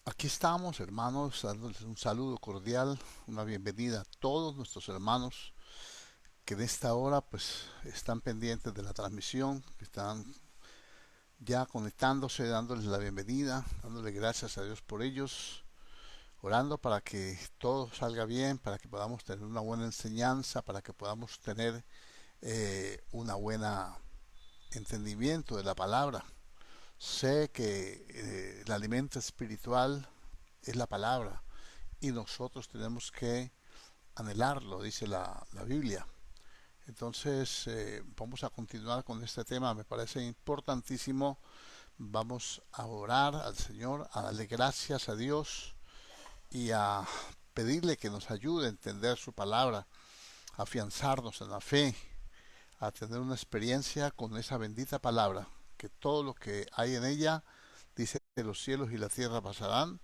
Aquí estamos, hermanos, dándoles un saludo cordial, una bienvenida a todos nuestros hermanos que de esta hora pues están pendientes de la transmisión, que están ya conectándose, dándoles la bienvenida, dándole gracias a Dios por ellos, orando para que todo salga bien, para que podamos tener una buena enseñanza, para que podamos tener una buena entendimiento de la palabra. Sé que el alimento espiritual es la palabra y nosotros tenemos que anhelarlo, dice la Biblia. Entonces, vamos a continuar con este tema, me parece importantísimo. Vamos a orar al Señor, a darle gracias a Dios y a pedirle que nos ayude a entender su palabra, a afianzarnos en la fe, a tener una experiencia con esa bendita palabra, que todo lo que hay en ella, dice que los cielos y la tierra pasarán,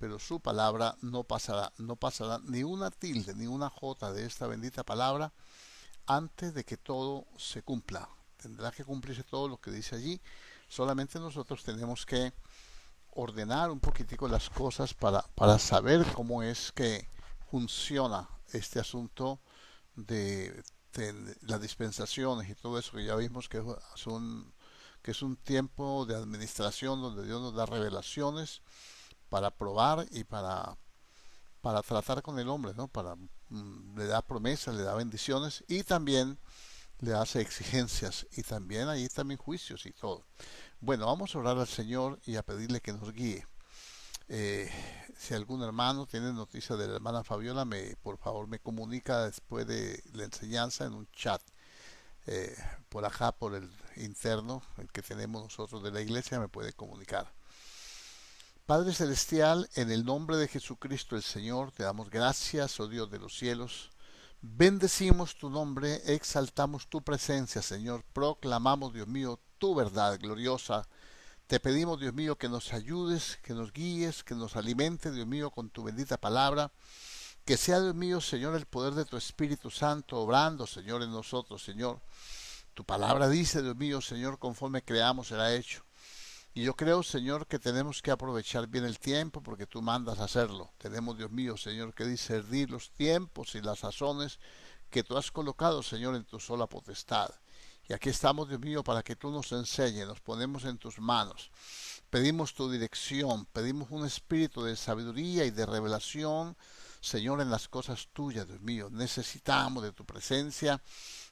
pero su palabra no pasará, no pasará ni una tilde, ni una jota de esta bendita palabra antes de que todo se cumpla. Tendrá que cumplirse todo lo que dice allí. Solamente nosotros tenemos que ordenar un poquitico las cosas para saber cómo es que funciona este asunto de las dispensaciones y todo eso que ya vimos que es un tiempo de administración donde Dios nos da revelaciones para probar y para tratar con el hombre, ¿no? Le da promesas, le da bendiciones y también le hace exigencias y también ahí también juicios y todo. Bueno, vamos a orar al Señor y a pedirle que nos guíe. Eh, si algún hermano tiene noticia de la hermana Fabiola, por favor me comunica después de la enseñanza en un chat. Eh, por acá, por el interno, el que tenemos nosotros de la iglesia, me puede comunicar. Padre Celestial, en el nombre de Jesucristo el Señor, te damos gracias, oh Dios de los cielos. Bendecimos tu nombre, exaltamos tu presencia, Señor. Proclamamos, Dios mío, tu verdad gloriosa. Te pedimos, Dios mío, que nos ayudes, que nos guíes, que nos alimente, Dios mío, con tu bendita palabra. Que sea, Dios mío, Señor, el poder de tu Espíritu Santo obrando, Señor, en nosotros, Señor. Tu palabra dice, Dios mío, Señor, conforme creamos será hecho. Y yo creo, Señor, que tenemos que aprovechar bien el tiempo porque tú mandas a hacerlo. Tenemos, Dios mío, Señor, que discernir los tiempos y las sazones que tú has colocado, Señor, en tu sola potestad. Y aquí estamos, Dios mío, para que tú nos enseñes, nos ponemos en tus manos. Pedimos tu dirección, pedimos un espíritu de sabiduría y de revelación, Señor, en las cosas tuyas, Dios mío. Necesitamos de tu presencia,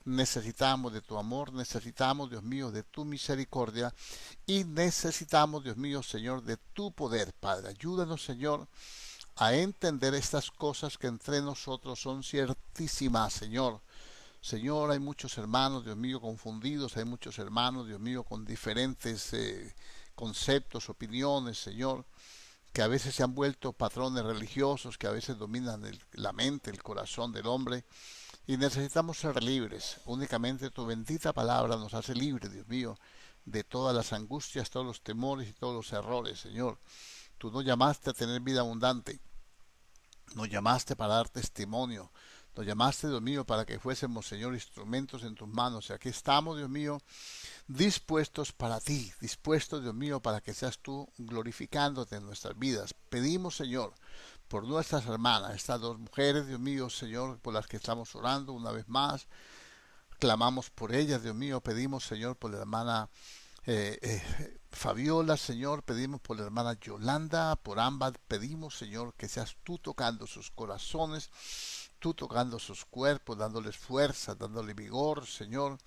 necesitamos de tu amor, necesitamos, Dios mío, de tu misericordia y necesitamos, Dios mío, Señor, de tu poder, Padre. Ayúdanos, Señor, a entender estas cosas que entre nosotros son ciertísimas, Señor. Señor, hay muchos hermanos, Dios mío, confundidos, hay muchos hermanos, Dios mío, con diferentes conceptos, opiniones, Señor, que a veces se han vuelto patrones religiosos, que a veces dominan la mente, el corazón del hombre, y necesitamos ser libres. Únicamente tu bendita palabra nos hace libres, Dios mío, de todas las angustias, todos los temores y todos los errores, Señor. Tú nos llamaste a tener vida abundante, nos llamaste para dar testimonio, nos llamaste, Dios mío, para que fuésemos, Señor, instrumentos en tus manos. Y aquí estamos, Dios mío, dispuestos para ti, dispuestos, Dios mío, para que seas tú glorificándote en nuestras vidas. Pedimos, Señor, por nuestras hermanas, estas dos mujeres, Dios mío, Señor, por las que estamos orando una vez más. Clamamos por ellas, Dios mío, pedimos, Señor, por la hermana Fabiola, Señor, pedimos por la hermana Yolanda, por ambas, pedimos, Señor, que seas tú tocando sus corazones, tú tocando sus cuerpos, dándoles fuerza, dándole vigor, Señor.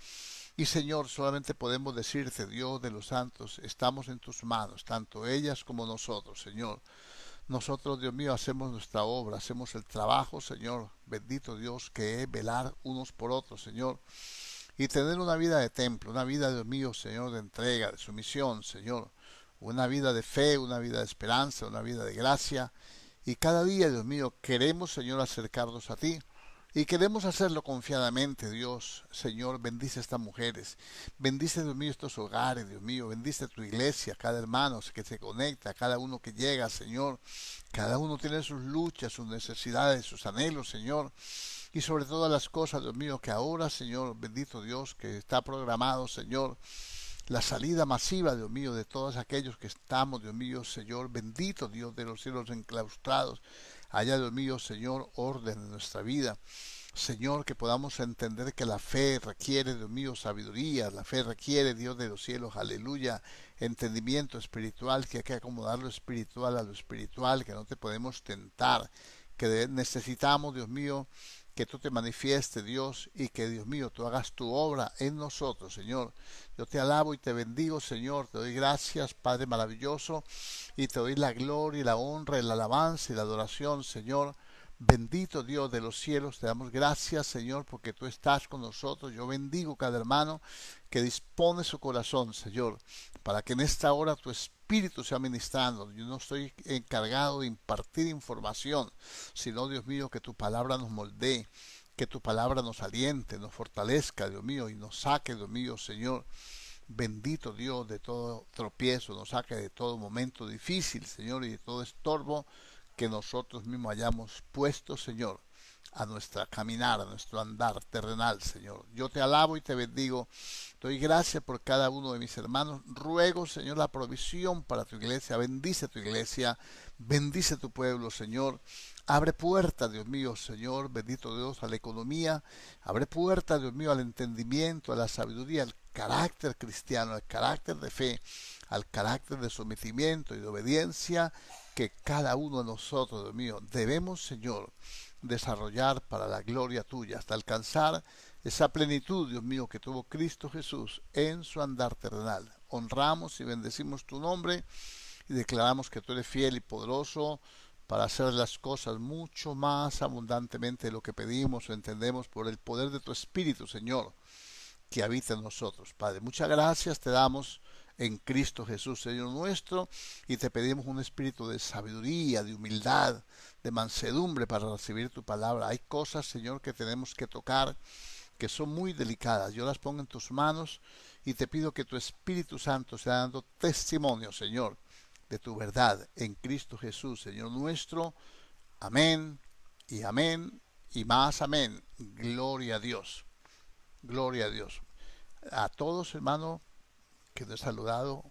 Y Señor, solamente podemos decirte, Dios de los santos, estamos en tus manos, tanto ellas como nosotros, Señor. Nosotros, Dios mío, hacemos nuestra obra, hacemos el trabajo, Señor. Bendito Dios, que es velar unos por otros, Señor. Y tener una vida de templo, una vida, Dios mío, Señor, de entrega, de sumisión, Señor. Una vida de fe, una vida de esperanza, una vida de gracia. Y cada día, Dios mío, queremos, Señor, acercarnos a ti. Y queremos hacerlo confiadamente, Dios. Señor, bendice a estas mujeres. Bendice, Dios mío, estos hogares, Dios mío. Bendice a tu iglesia, cada hermano que se conecta, cada uno que llega, Señor. Cada uno tiene sus luchas, sus necesidades, sus anhelos, Señor. Y sobre todas las cosas, Dios mío, que ahora, Señor, bendito Dios, que está programado, Señor, la salida masiva, Dios mío, de todos aquellos que estamos, Dios mío, Señor, bendito Dios de los cielos enclaustrados. Haya, Dios mío, Señor, orden en nuestra vida. Señor, que podamos entender que la fe requiere, Dios mío, sabiduría, la fe requiere, Dios de los cielos, aleluya, entendimiento espiritual, que hay que acomodar lo espiritual a lo espiritual, que no te podemos tentar, que necesitamos, Dios mío, que tú te manifiestes, Dios, y que, Dios mío, tú hagas tu obra en nosotros, Señor. Yo te alabo y te bendigo, Señor, te doy gracias, Padre maravilloso, y te doy la gloria y la honra y la alabanza y la adoración, Señor. Bendito Dios de los cielos, te damos gracias, Señor, porque tú estás con nosotros. Yo bendigo cada hermano que dispone su corazón, Señor, para que en esta hora tu espíritu sea ministrando. Yo no estoy encargado de impartir información, sino, Dios mío, que tu palabra nos moldee, que tu palabra nos aliente, nos fortalezca, Dios mío, y nos saque, Dios mío, Señor. Bendito Dios de todo tropiezo, nos saque de todo momento difícil, Señor, y de todo estorbo que nosotros mismos hayamos puesto, Señor, a nuestra caminar, a nuestro andar terrenal, Señor. Yo te alabo y te bendigo. Doy gracias por cada uno de mis hermanos. Ruego, Señor, la provisión para tu iglesia. Bendice tu iglesia. Bendice tu pueblo, Señor. Abre puertas, Dios mío, Señor, bendito Dios, a la economía. Abre puertas, Dios mío, al entendimiento, a la sabiduría, al carácter cristiano, al carácter de fe, al carácter de sometimiento y de obediencia que cada uno de nosotros, Dios mío, debemos, Señor, desarrollar para la gloria tuya, hasta alcanzar esa plenitud, Dios mío, que tuvo Cristo Jesús en su andar terrenal. Honramos y bendecimos tu nombre y declaramos que tú eres fiel y poderoso para hacer las cosas mucho más abundantemente de lo que pedimos o entendemos por el poder de tu Espíritu, Señor, que habita en nosotros. Padre, muchas gracias te damos en Cristo Jesús, Señor nuestro, y te pedimos un espíritu de sabiduría, de humildad, de mansedumbre para recibir tu palabra. Hay cosas, Señor, que tenemos que tocar, que son muy delicadas. Yo las pongo en tus manos y te pido que tu Espíritu Santo sea dando testimonio, Señor, de tu verdad en Cristo Jesús, Señor nuestro. Amén y amén y más amén. Gloria a Dios. Gloria a Dios. A todos, hermano, que nos he saludado,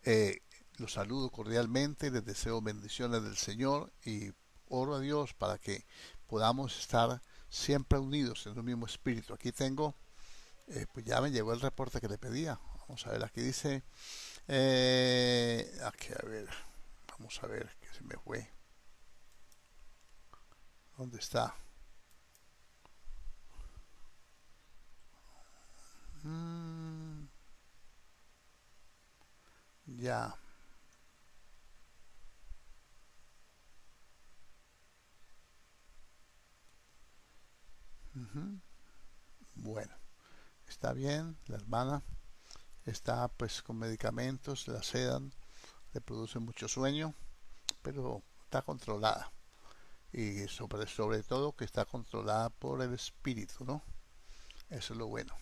eh, los saludo cordialmente, les deseo bendiciones del Señor y oro a Dios para que podamos estar siempre unidos en un mismo espíritu. Aquí tengo, pues ya me llegó el reporte que le pedía. Vamos a ver, aquí dice, aquí a ver, vamos a ver, que se me fue. ¿Dónde está? Mm, ya. Ujú. Bueno, está bien, la hermana está pues con medicamentos, la sedan, le produce mucho sueño, pero está controlada. Y sobre todo que está controlada por el espíritu, ¿no? Eso es lo bueno.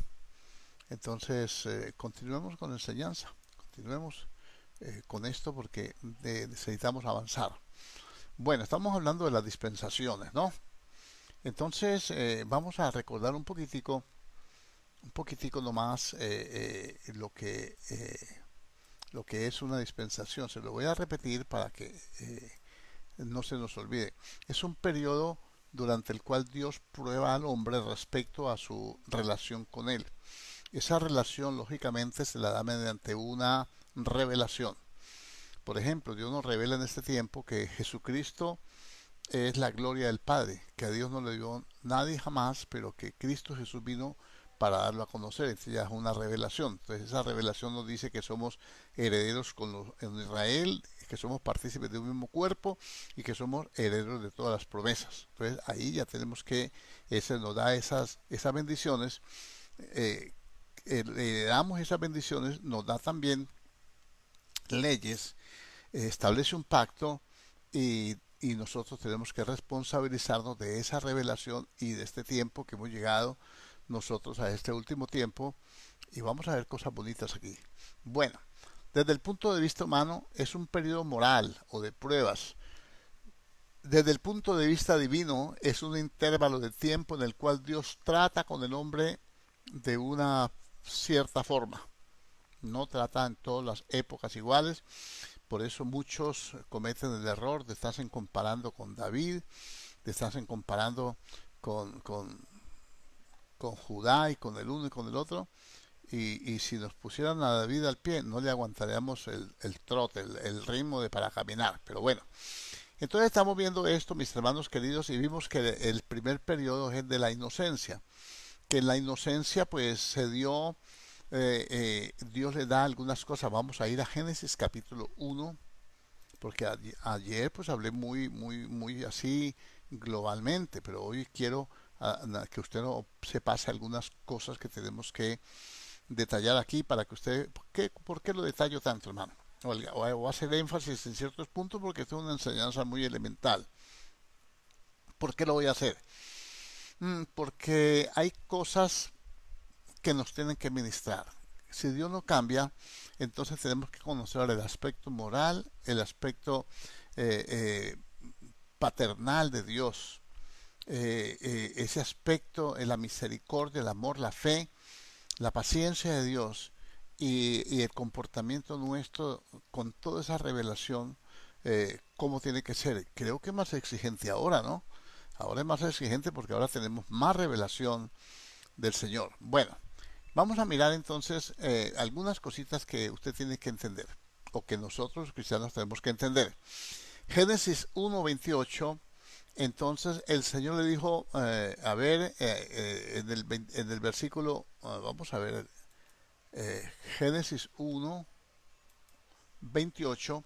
Entonces, continuemos con la enseñanza, continuemos con esto porque necesitamos avanzar. Bueno, estamos hablando de las dispensaciones, ¿no? Entonces, vamos a recordar un poquitico nomás lo que es una dispensación. Se lo voy a repetir para que no se nos olvide. Es un periodo durante el cual Dios prueba al hombre respecto a su relación con él. Esa relación, lógicamente, se la da mediante una revelación. Por ejemplo, Dios nos revela en este tiempo que Jesucristo es la gloria del Padre, que a Dios no le dio nadie jamás, pero que Cristo Jesús vino para darlo a conocer. Entonces ya es una revelación. Entonces esa revelación nos dice que somos herederos en Israel, que somos partícipes de un mismo cuerpo y que somos herederos de todas las promesas. Entonces ahí ya tenemos que ese nos da esas bendiciones. Eh, Heredamos esas bendiciones, nos da también leyes, establece un pacto y nosotros tenemos que responsabilizarnos de esa revelación y de este tiempo que hemos llegado nosotros a este último tiempo y vamos a ver cosas bonitas aquí. Bueno, desde el punto de vista humano es un periodo moral o de pruebas. Desde el punto de vista divino es un intervalo de tiempo en el cual Dios trata con el hombre de una cierta forma. No trata en todas las épocas iguales. Por eso muchos cometen el error de estarse comparando con David, de estarse comparando con, con, con Judá y con el uno y con el otro. Y si nos pusieran a David al pie, no le aguantaríamos el trote, el ritmo de para caminar. Pero bueno, entonces estamos viendo esto, mis hermanos queridos, y vimos que el primer periodo es de la inocencia. Que en la inocencia pues se dio, Dios le da algunas cosas. Vamos a ir a Génesis capítulo 1, porque ayer pues hablé muy así globalmente, pero hoy quiero que usted no se pase algunas cosas que tenemos que detallar aquí para que usted... ¿Por qué lo detallo tanto, hermano? O hacer énfasis en ciertos puntos porque esto es una enseñanza muy elemental. ¿Por qué lo voy a hacer? Porque hay cosas que nos tienen que ministrar. Si Dios no cambia, entonces tenemos que conocer el aspecto moral, el aspecto eh, eh, paternal de Dios, ese aspecto, la misericordia, el amor, la fe, la paciencia de Dios y el comportamiento nuestro con toda esa revelación, cómo tiene que ser. Creo que es más exigente ahora, ¿no? Ahora es más exigente porque ahora tenemos más revelación del Señor. Bueno, vamos a mirar entonces algunas cositas que usted tiene que entender o que nosotros cristianos tenemos que entender. Génesis 1:28. Entonces el Señor le dijo, a ver, en el versículo, vamos a ver, Génesis 1:28,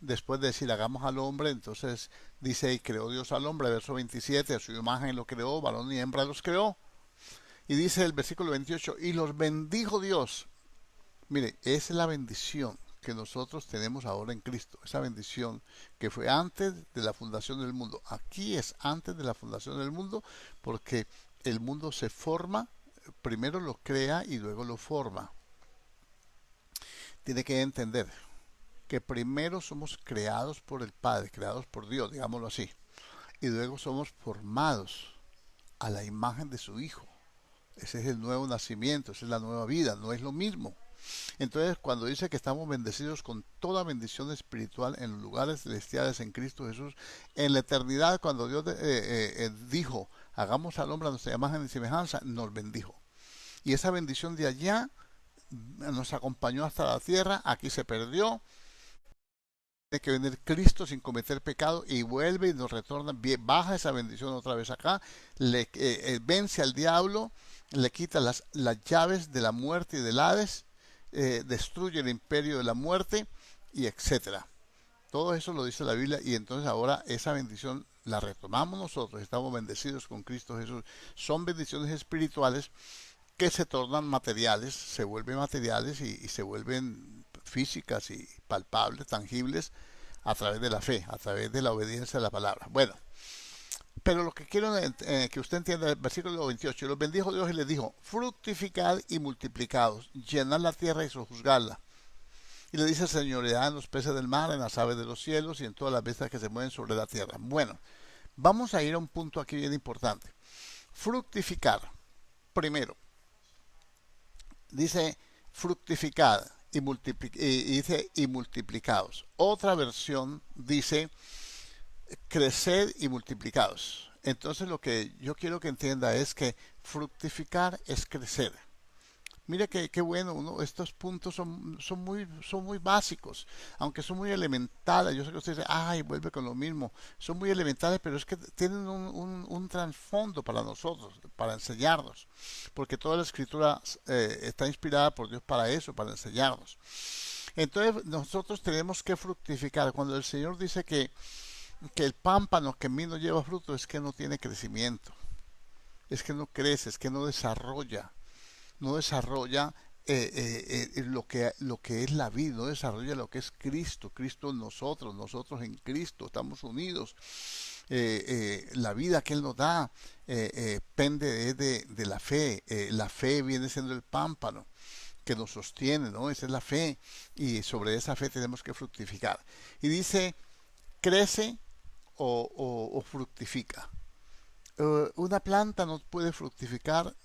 después de decir hagamos al hombre, entonces dice, y creó Dios al hombre, verso 27, a su imagen lo creó, varón y hembra los creó. Y dice el versículo 28, y los bendijo Dios. Mire, esa es la bendición que nosotros tenemos ahora en Cristo, esa bendición que fue antes de la fundación del mundo. Aquí es antes de la fundación del mundo porque el mundo se forma, primero lo crea y luego lo forma. Tiene que entender que primero somos creados por el Padre, creados por Dios, digámoslo así, y luego somos formados a la imagen de su Hijo. Ese es el nuevo nacimiento, esa es la nueva vida, no es lo mismo. Entonces, cuando dice que estamos bendecidos con toda bendición espiritual en los lugares celestiales en Cristo Jesús, en la eternidad, cuando Dios dijo, hagamos al hombre a nuestra imagen y semejanza, nos bendijo. Y esa bendición de allá nos acompañó hasta la tierra, aquí se perdió. Tiene que venir Cristo sin cometer pecado y vuelve y nos retorna, baja esa bendición otra vez acá, vence al diablo, le quita las llaves de la muerte y del Hades, destruye el imperio de la muerte y etcétera. Todo eso lo dice la Biblia y entonces ahora esa bendición la retomamos nosotros, estamos bendecidos con Cristo Jesús. Son bendiciones espirituales que se tornan materiales, se vuelven materiales y se vuelven físicas y palpables, tangibles a través de la fe, a través de la obediencia a la palabra. Bueno, pero lo que quiero que usted entienda, el versículo 28, los bendijo Dios y les dijo, fructificad y multiplicados, llenad la tierra y sojuzgadla. Y le dice, señoread en los peces del mar, en las aves de los cielos y en todas las bestias que se mueven sobre la tierra. Bueno, vamos a ir a un punto aquí bien importante. Fructificar. Primero, dice fructificad dice y multiplicados. Otra versión dice creced y multiplicados. Entonces lo que yo quiero que entienda es que fructificar es crecer. Mira qué bueno, estos puntos son muy básicos, aunque son muy elementales. Yo sé que usted dice, ay, vuelve con lo mismo. Son muy elementales, pero es que tienen un trasfondo para nosotros, para enseñarnos. Porque toda la escritura está inspirada por Dios para eso, para enseñarnos. Entonces nosotros tenemos que fructificar. Cuando el Señor dice que el pámpano que en mí no lleva fruto, es que no tiene crecimiento. Es que no crece, es que no desarrolla lo que es la vida, no desarrolla lo que es Cristo, Cristo en nosotros, nosotros en Cristo, estamos unidos. La vida que Él nos da pende de la fe viene siendo el pámpano que nos sostiene, ¿no? Esa es la fe y sobre esa fe tenemos que fructificar. Y dice, crece o fructifica. Una planta no puede fructificar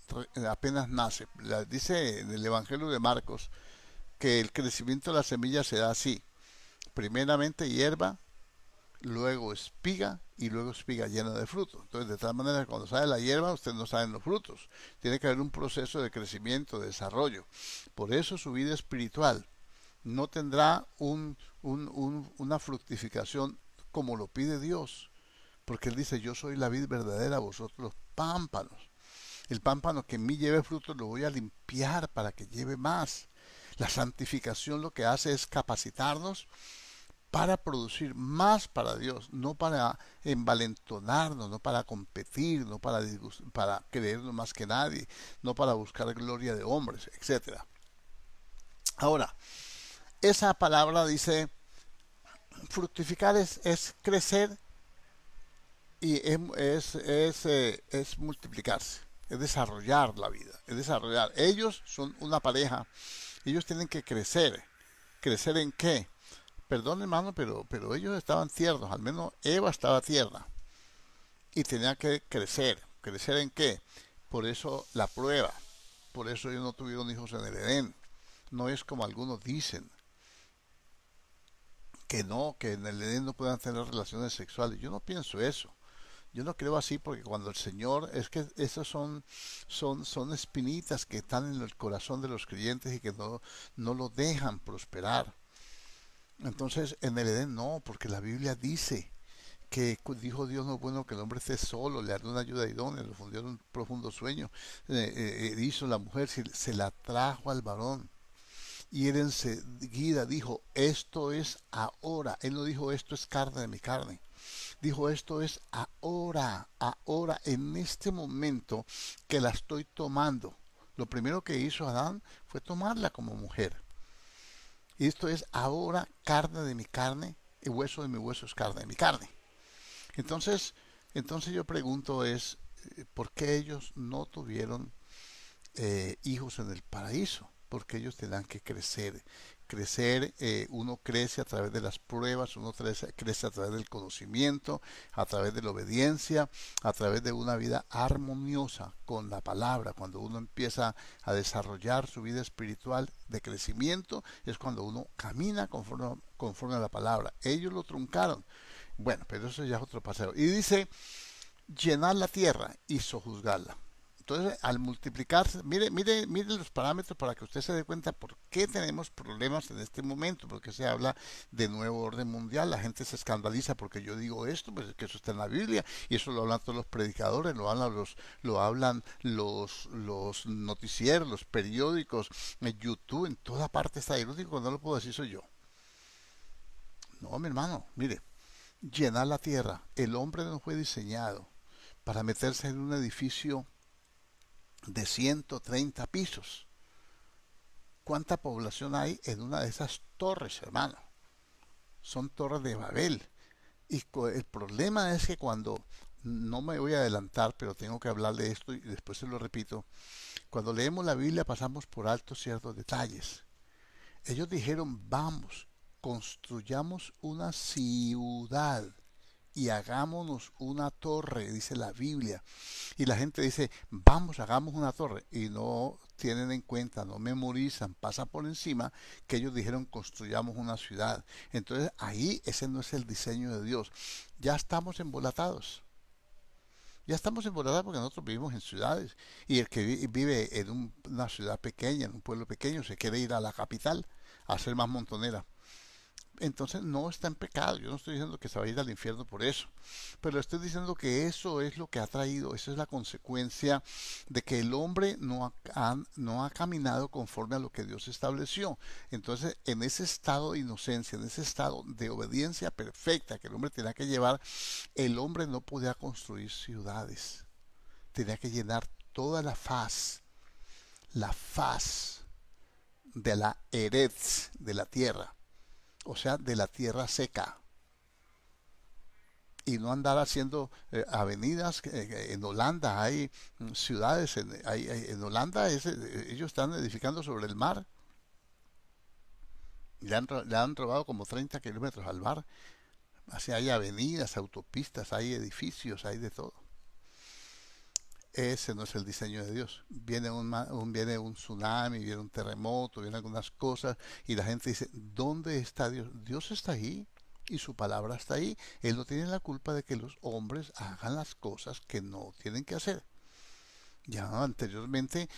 apenas nace. Dice en el Evangelio de Marcos que el crecimiento de la semilla se da así. Primeramente hierba, luego espiga y luego espiga llena de fruto. Entonces, de tal manera que cuando sale la hierba, usted no sabe los frutos. Tiene que haber un proceso de crecimiento, de desarrollo. Por eso su vida espiritual no tendrá una fructificación como lo pide Dios. Porque Él dice, yo soy la vid verdadera, vosotros los pámpanos. El pámpano que en mí lleve fruto lo voy a limpiar para que lleve más. La santificación lo que hace es capacitarnos para producir más para Dios, no para envalentonarnos, no para competir, no para creernos más que nadie, no para buscar gloria de hombres, etcétera. Ahora, esa palabra dice, fructificar es crecer y es multiplicarse, es desarrollar la vida, es desarrollar. Ellos son una pareja, ellos tienen que crecer. ¿Crecer en qué? Perdón, hermano, pero ellos estaban tiernos, al menos Eva estaba tierna y tenía que crecer. ¿Crecer en qué? Por eso la prueba, por eso ellos no tuvieron hijos en el Edén. No es como algunos dicen, que no, que en el Edén no puedan tener relaciones sexuales. Yo no pienso eso. Yo no creo así porque cuando el Señor, es que esos son espinitas que están en el corazón de los creyentes y que no lo dejan prosperar. Entonces, en el Edén no, porque la Biblia dice que dijo Dios no es bueno que el hombre esté solo, le hará una ayuda idónea, le fundió en un profundo sueño, hizo la mujer, se la trajo al varón. Y él enseguida dijo, esto es ahora. Él no dijo, esto es carne de mi carne. Dijo, esto es ahora, ahora, en este momento que la estoy tomando. Lo primero que hizo Adán fue tomarla como mujer. Y esto es ahora carne de mi carne y hueso de mi hueso es carne de mi carne. Entonces, entonces yo pregunto es, ¿por qué ellos no tuvieron hijos en el paraíso? Porque ellos tendrán que crecer. Crecer, uno crece a través de las pruebas, uno crece a través del conocimiento, a través de la obediencia, a través de una vida armoniosa con la palabra. Cuando uno empieza a desarrollar su vida espiritual de crecimiento, es cuando uno camina conforme a la palabra. Ellos lo truncaron. Bueno, pero eso ya es otro paseo. Y dice, llenar la tierra y sojuzgarla. Entonces, al multiplicarse, mire los parámetros para que usted se dé cuenta por qué tenemos problemas en este momento, porque se habla de nuevo orden mundial, la gente se escandaliza porque yo digo esto, pues es que eso está en la Biblia, y eso lo hablan todos los predicadores, lo hablan los noticieros, los periódicos, en YouTube, en toda parte está ahí, lo único que no lo puedo decir soy yo. No, mi hermano, mire, llenar la tierra, el hombre no fue diseñado para meterse en un edificio de 130 pisos. ¿Cuánta población hay en una de esas torres, hermano? Son torres de Babel. Y el problema es que cuando, no me voy a adelantar, pero tengo que hablar de esto y después se lo repito, cuando leemos la Biblia pasamos por alto ciertos detalles. Ellos dijeron, vamos, construyamos una ciudad y hagámonos una torre, dice la Biblia. Y la gente dice, vamos, hagamos una torre. Y no tienen en cuenta, no memorizan, pasa por encima que ellos dijeron construyamos una ciudad. Entonces ahí ese no es el diseño de Dios. Ya estamos embolatados. Ya estamos embolatados porque nosotros vivimos en ciudades. Y el que vive en una ciudad pequeña, en un pueblo pequeño, se quiere ir a la capital a hacer más montonera. Entonces no está en pecado. Yo no estoy diciendo que se va a ir al infierno por eso, pero estoy diciendo que eso es lo que ha traído, eso es la consecuencia de que el hombre no ha caminado conforme a lo que Dios estableció. Entonces, en ese estado de inocencia, en ese estado de obediencia perfecta que el hombre tenía que llevar, el hombre no podía construir ciudades. Tenía que llenar toda la faz de la eretz de la tierra, o sea, de la tierra seca, y no andar haciendo avenidas. En Holanda hay ciudades, en Holanda ellos están edificando sobre el mar, le han robado como 30 kilómetros al mar, así hay avenidas, autopistas, hay edificios, hay de todo. Ese no es el diseño de Dios. Viene un tsunami, viene un terremoto, vienen algunas cosas y la gente dice, ¿dónde está Dios? Dios está ahí y su palabra está ahí. Él no tiene la culpa de que los hombres hagan las cosas que no tienen que hacer. Ya anteriormente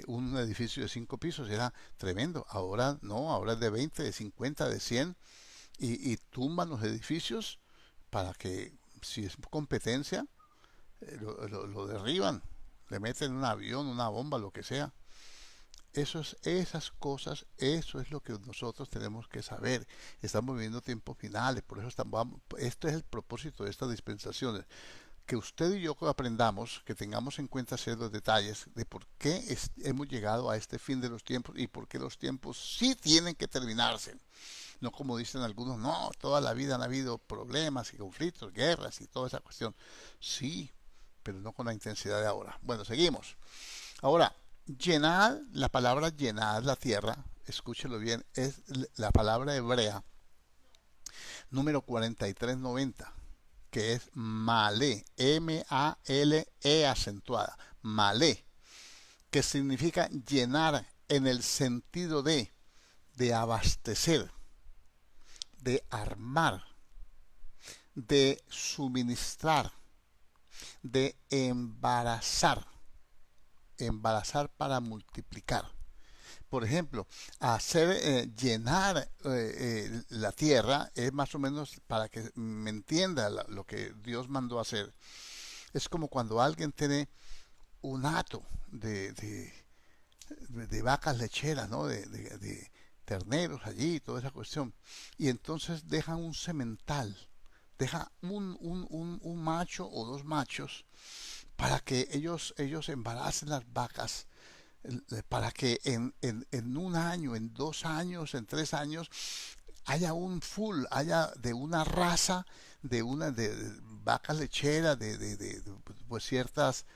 un edificio de 5 pisos era tremendo. Ahora no, ahora es de 20, de 50, de 100 y tumban los edificios para que si es competencia lo derriban, le meten un avión, una bomba, lo que sea. Esas cosas, eso es lo que nosotros tenemos que saber. Estamos viviendo tiempos finales, por eso esto es el propósito de estas dispensaciones. Que usted y yo aprendamos, que tengamos en cuenta ciertos detalles de por qué hemos llegado a este fin de los tiempos y por qué los tiempos sí tienen que terminarse. No como dicen algunos, no, toda la vida han habido problemas y conflictos, guerras y toda esa cuestión. Sí, pero no con la intensidad de ahora. Bueno, seguimos. Ahora, llenar, la palabra llenar la tierra, escúchelo bien, es la palabra hebrea número 4390, que es malé, M-A-L-E acentuada, malé, que significa llenar en el sentido de abastecer, de armar, de suministrar, de embarazar, embarazar para multiplicar. Por ejemplo, hacer llenar la tierra es más o menos para que me entienda lo que Dios mandó a hacer. Es como cuando alguien tiene un hato de vacas lecheras, ¿no? De terneros allí, toda esa cuestión. Y entonces dejan un semental, deja un macho o dos machos para que ellos embaracen las vacas, para que en un año, en 2 años, en 3 años, haya un full, haya de una raza, de vacas lecheras, pues ciertas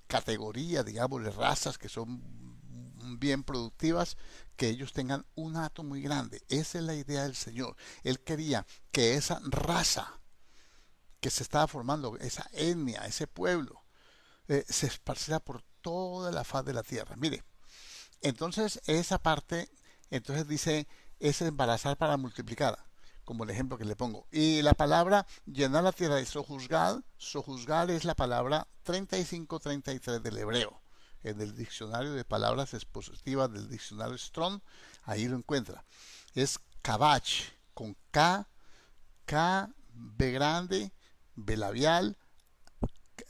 categorías, digamos, de razas que son bien productivas, que ellos tengan un hato muy grande. Esa es la idea del Señor. Él quería que esa raza que se estaba formando, esa etnia, ese pueblo, se esparciera por toda la faz de la tierra. Mire, entonces esa parte, entonces dice, es embarazar para multiplicar, como el ejemplo que le pongo. Y la palabra llenar la tierra de sojuzgar, sojuzgar es la palabra 3533 del hebreo. En el diccionario de palabras expositivas del diccionario Strong, ahí lo encuentra. Es kabach, con K, K, B grande, B labial,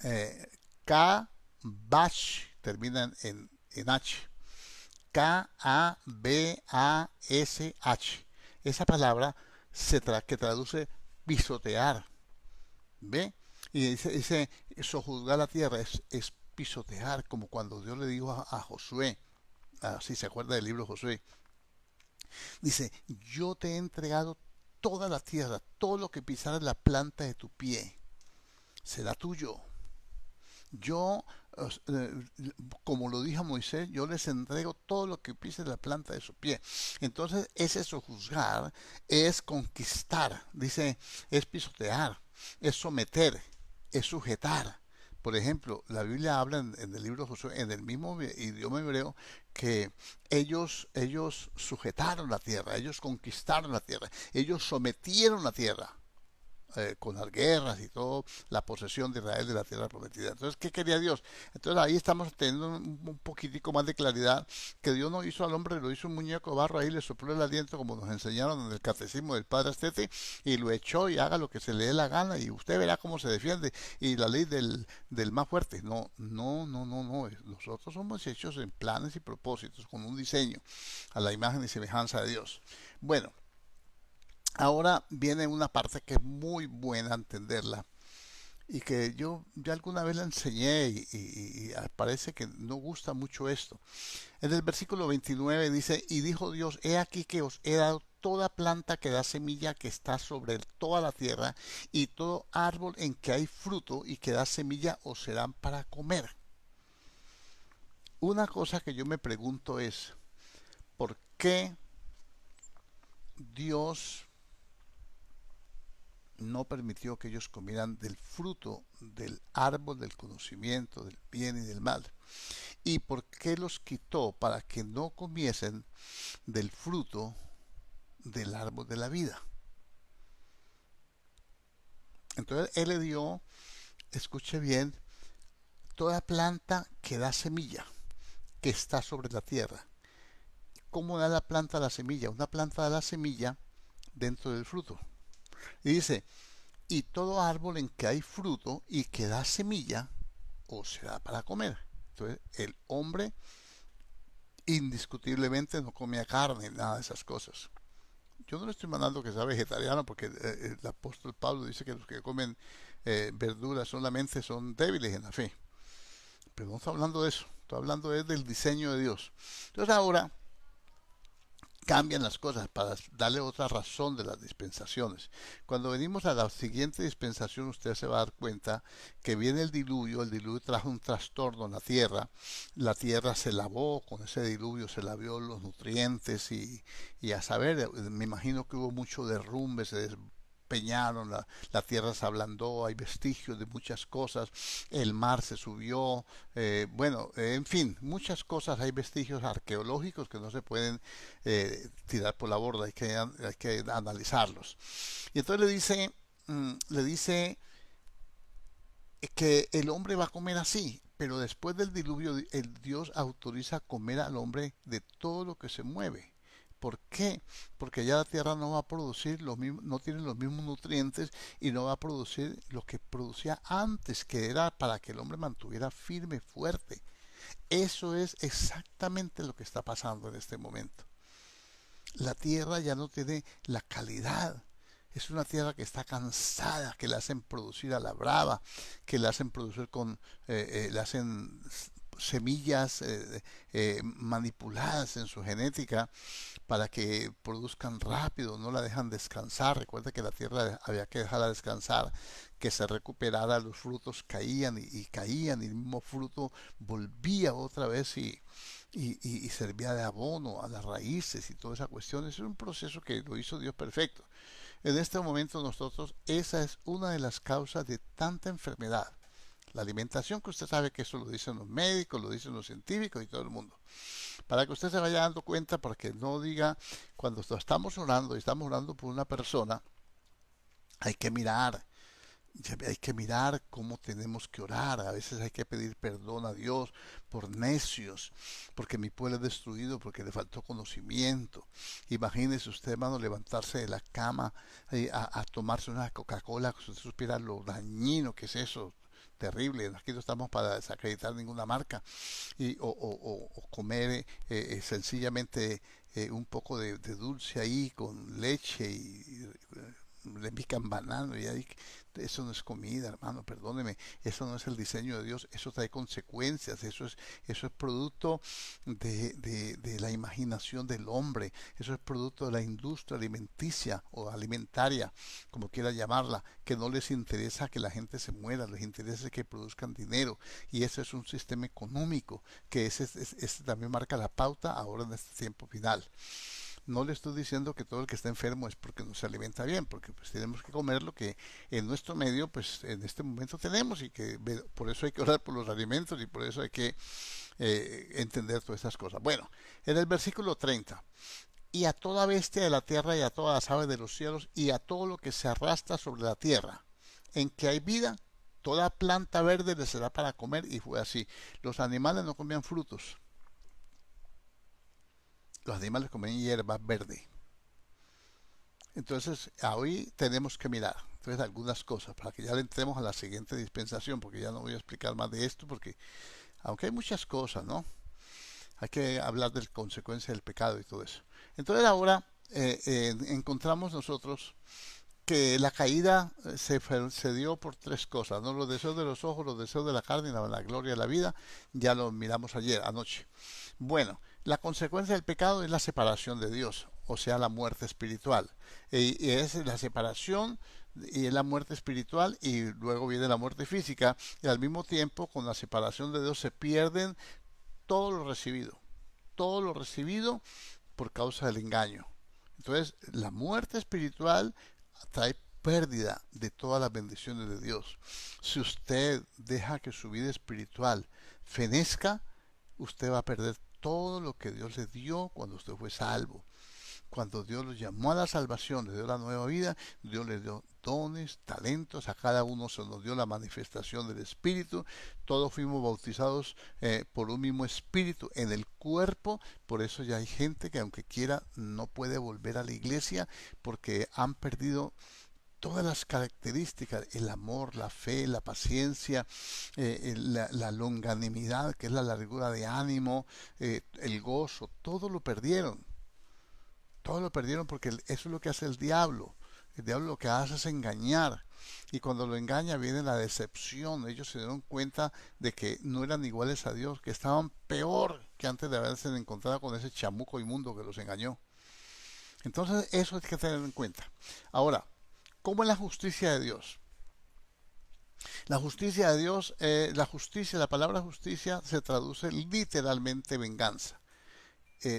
eh, K, Bach, termina en H. K-A-B-A-S-H. Esa palabra que traduce pisotear. ¿Ve? Y dice sojuzgar la tierra es pisotear, como cuando Dios le dijo a Josué, si se acuerda del libro de Josué, dice, yo te he entregado toda la tierra, todo lo que pisaras la planta de tu pie, será tuyo. Yo, como lo dijo Moisés, yo les entrego todo lo que pise la planta de su pie. Entonces, ese sojuzgar es conquistar, dice, es pisotear, es someter, es sujetar. Por ejemplo, la Biblia habla en el libro de Josué, en el mismo idioma hebreo, que ellos sujetaron la tierra, ellos conquistaron la tierra, ellos sometieron la tierra con las guerras y todo, la posesión de Israel de la tierra prometida. Entonces, ¿qué quería Dios? Entonces ahí estamos teniendo un poquitico más de claridad, que Dios no hizo al hombre, lo hizo un muñeco de barro, ahí le sopló el aliento como nos enseñaron en el catecismo del Padre Astete, y lo echó y haga lo que se le dé la gana, y usted verá cómo se defiende, y la ley del más fuerte. No, no, no, no, no. Nosotros somos hechos en planes y propósitos, con un diseño, a la imagen y semejanza de Dios. Bueno, ahora viene una parte que es muy buena entenderla y que yo ya alguna vez la enseñé y parece que no gusta mucho esto. En el versículo 29 dice, y dijo Dios, he aquí que os he dado toda planta que da semilla que está sobre toda la tierra y todo árbol en que hay fruto y que da semilla os serán para comer. Una cosa que yo me pregunto es, ¿por qué Dios no permitió que ellos comieran del fruto del árbol del conocimiento del bien y del mal. ¿Y por qué los quitó? Para que no comiesen del fruto del árbol de la vida. Entonces él le dio, escuche bien, toda planta que da semilla, que está sobre la tierra. ¿Cómo da la planta la semilla? Una planta da la semilla dentro del fruto. Y dice, y todo árbol en que hay fruto y que da semilla, o será para comer. Entonces el hombre indiscutiblemente no comía carne, nada de esas cosas. Yo no le estoy mandando que sea vegetariano porque el apóstol Pablo dice que los que comen verduras solamente son débiles en la fe. Pero no está hablando de eso, está hablando del diseño de Dios. Entonces ahora cambian las cosas para darle otra razón de las dispensaciones. Cuando venimos a la siguiente dispensación, usted se va a dar cuenta que viene el diluvio trajo un trastorno en la tierra se lavó con ese diluvio, se lavió los nutrientes y a saber, me imagino que hubo mucho derrumbe, se peñaron, la tierra se ablandó, hay vestigios de muchas cosas, el mar se subió, bueno, en fin, muchas cosas, hay vestigios arqueológicos que no se pueden tirar por la borda, hay que analizarlos. Y entonces le dice que el hombre va a comer así, pero después del diluvio el Dios autoriza a comer al hombre de todo lo que se mueve. ¿Por qué? Porque ya la tierra no va a producir los mismos, no tiene los mismos nutrientes y no va a producir lo que producía antes, que era para que el hombre mantuviera firme, fuerte. Eso es exactamente lo que está pasando en este momento. La tierra ya no tiene la calidad. Es una tierra que está cansada, que la hacen producir a la brava, que la hacen producir la hacen semillas manipuladas en su genética para que produzcan rápido, no la dejan descansar. Recuerda que la tierra había que dejarla descansar, que se recuperara, los frutos caían y caían y el mismo fruto volvía otra vez y servía de abono a las raíces y toda esa cuestión. Es un proceso que lo hizo Dios perfecto. En este momento nosotros, esa es una de las causas de tanta enfermedad. La alimentación, que usted sabe que eso lo dicen los médicos, lo dicen los científicos y todo el mundo. Para que usted se vaya dando cuenta, para que no diga, cuando estamos orando y estamos orando por una persona, hay que mirar, hay que mirar cómo tenemos que orar. A veces hay que pedir perdón a Dios por necios, porque mi pueblo es destruido, porque le faltó conocimiento. Imagínese usted, hermano, levantarse de la cama a tomarse una Coca-Cola, si usted supiera lo dañino que es eso. Terrible, aquí no estamos para desacreditar ninguna marca o comer sencillamente un poco de dulce ahí con leche y le pican banano y ahí eso no es comida, hermano, perdóneme, eso no es el diseño de Dios, eso trae consecuencias, eso es producto de la imaginación del hombre, eso es producto de la industria alimenticia o alimentaria, como quiera llamarla, que no les interesa que la gente se muera, les interesa que produzcan dinero, y ese es un sistema económico, que ese también marca la pauta ahora en este tiempo final. No le estoy diciendo que todo el que está enfermo es porque no se alimenta bien, porque pues tenemos que comer lo que en nuestro medio pues en este momento tenemos y que por eso hay que orar por los alimentos y por eso hay que entender todas esas cosas. Bueno, en el versículo 30, y a toda bestia de la tierra y a todas las aves de los cielos y a todo lo que se arrastra sobre la tierra, en que hay vida, toda planta verde les será para comer, y fue así. Los animales no comían frutos, los animales comían hierba verde. Entonces, hoy tenemos que mirar entonces algunas cosas para que ya le entremos a la siguiente dispensación, porque ya no voy a explicar más de esto, porque aunque hay muchas cosas, ¿no? Hay que hablar de la consecuencia del pecado y todo eso. Entonces ahora encontramos nosotros que la caída se dio por tres cosas, ¿no? Los deseos de los ojos, los deseos de la carne y la gloria de la vida. Ya lo miramos ayer, anoche. Bueno, la consecuencia del pecado es la separación de Dios, o sea, la muerte espiritual. Y es la separación y es la muerte espiritual y luego viene la muerte física. Y al mismo tiempo, con la separación de Dios se pierden todo lo recibido por causa del engaño. Entonces, la muerte espiritual trae pérdida de todas las bendiciones de Dios. Si usted deja que su vida espiritual fenezca, usted va a perder todo lo que Dios le dio cuando usted fue salvo. Cuando Dios los llamó a la salvación, le dio la nueva vida, Dios les dio dones, talentos, a cada uno se nos dio la manifestación del Espíritu, todos fuimos bautizados por un mismo Espíritu en el cuerpo, por eso ya hay gente que aunque quiera no puede volver a la iglesia porque han perdido todas las características, el amor, la fe, la paciencia, la longanimidad, que es la largura de ánimo, el gozo, todo lo perdieron. Todo lo perdieron porque eso es lo que hace el diablo. El diablo lo que hace es engañar. Y cuando lo engaña viene la decepción. Ellos se dieron cuenta de que no eran iguales a Dios, que estaban peor que antes de haberse encontrado con ese chamuco inmundo que los engañó. Entonces eso hay que tener en cuenta. Ahora, ¿cómo es la justicia de Dios? La justicia de Dios, la palabra justicia se traduce literalmente venganza.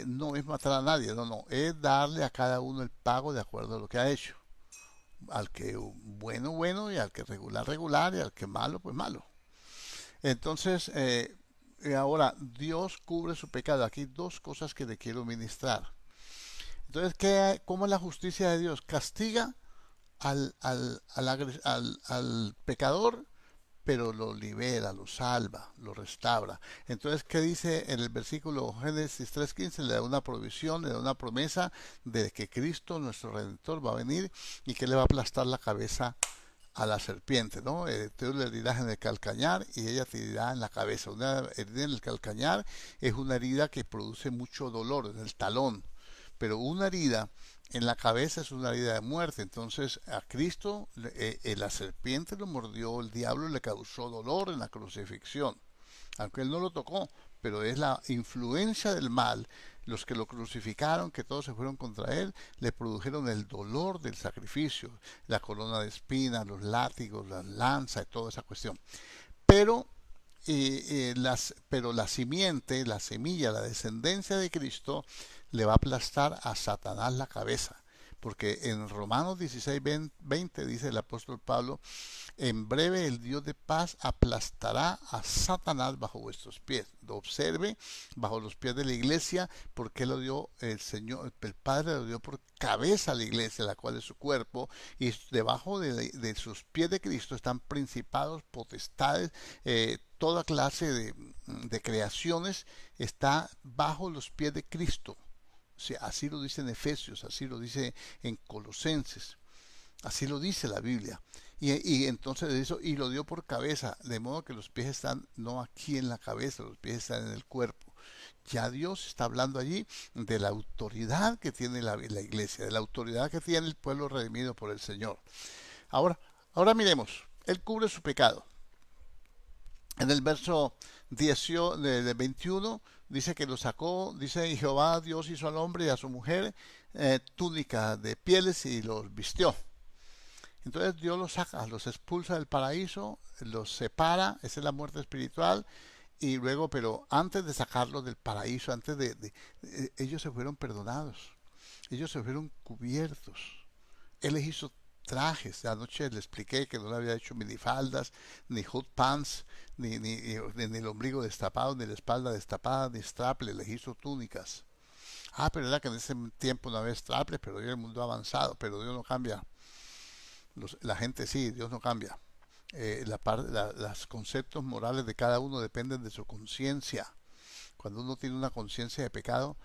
No es matar a nadie, no, es darle a cada uno el pago de acuerdo a lo que ha hecho. Al que bueno, bueno, y al que regular, regular, y al que malo, pues malo. Entonces, ahora, Dios cubre su pecado. Aquí hay dos cosas que le quiero ministrar. Entonces, ¿cómo es la justicia de Dios? Castiga al pecador, pero lo libera, lo salva, lo restaura. Entonces, ¿qué dice en el versículo Génesis 3:15? Le da una provisión, le da una promesa de que Cristo, nuestro Redentor, va a venir y que le va a aplastar la cabeza a la serpiente, ¿no? Tú le herirás en el calcañar y ella te herirá en la cabeza. Una herida en el calcañar es una herida que produce mucho dolor en el talón, pero una herida en la cabeza es una herida de muerte. Entonces a Cristo la serpiente lo mordió, el diablo le causó dolor en la crucifixión, aunque él no lo tocó, pero es la influencia del mal. Los que lo crucificaron, que todos se fueron contra él, le produjeron el dolor del sacrificio, la corona de espinas, los látigos, las lanzas y toda esa cuestión. Pero pero la simiente, la semilla, la descendencia de Cristo le va a aplastar a Satanás la cabeza. Porque en Romanos 16:20 dice el apóstol Pablo, en breve el Dios de paz aplastará a Satanás bajo vuestros pies. Lo observe, bajo los pies de la iglesia, porque lo dio el Señor, el Padre lo dio por cabeza a la iglesia, la cual es su cuerpo, y debajo de sus pies de Cristo están principados, potestades, toda clase de creaciones está bajo los pies de Cristo. O sea, así lo dice en Efesios, así lo dice en Colosenses, así lo dice la Biblia. Y entonces eso, y lo dio por cabeza, de modo que los pies están no aquí en la cabeza, los pies están en el cuerpo. Ya Dios está hablando allí de la autoridad que tiene la iglesia, de la autoridad que tiene el pueblo redimido por el Señor. Ahora miremos, Él cubre su pecado. En el verso 21 dice que lo sacó, dice, y Jehová Dios hizo al hombre y a su mujer túnica de pieles y los vistió. Entonces Dios los saca, los expulsa del paraíso, los separa, esa es la muerte espiritual, y luego, pero antes de sacarlos del paraíso, ellos se fueron perdonados, ellos se fueron cubiertos. Él les hizo trajes. Anoche le expliqué que no le había hecho minifaldas, ni hood pants, ni el ombligo destapado, ni la espalda destapada, ni straple, les hizo túnicas. Pero era que en ese tiempo no había straple, pero hoy el mundo ha avanzado, pero Dios no cambia. La gente sí, Dios no cambia. Los conceptos morales de cada uno dependen de su conciencia. Cuando uno tiene una conciencia de pecado,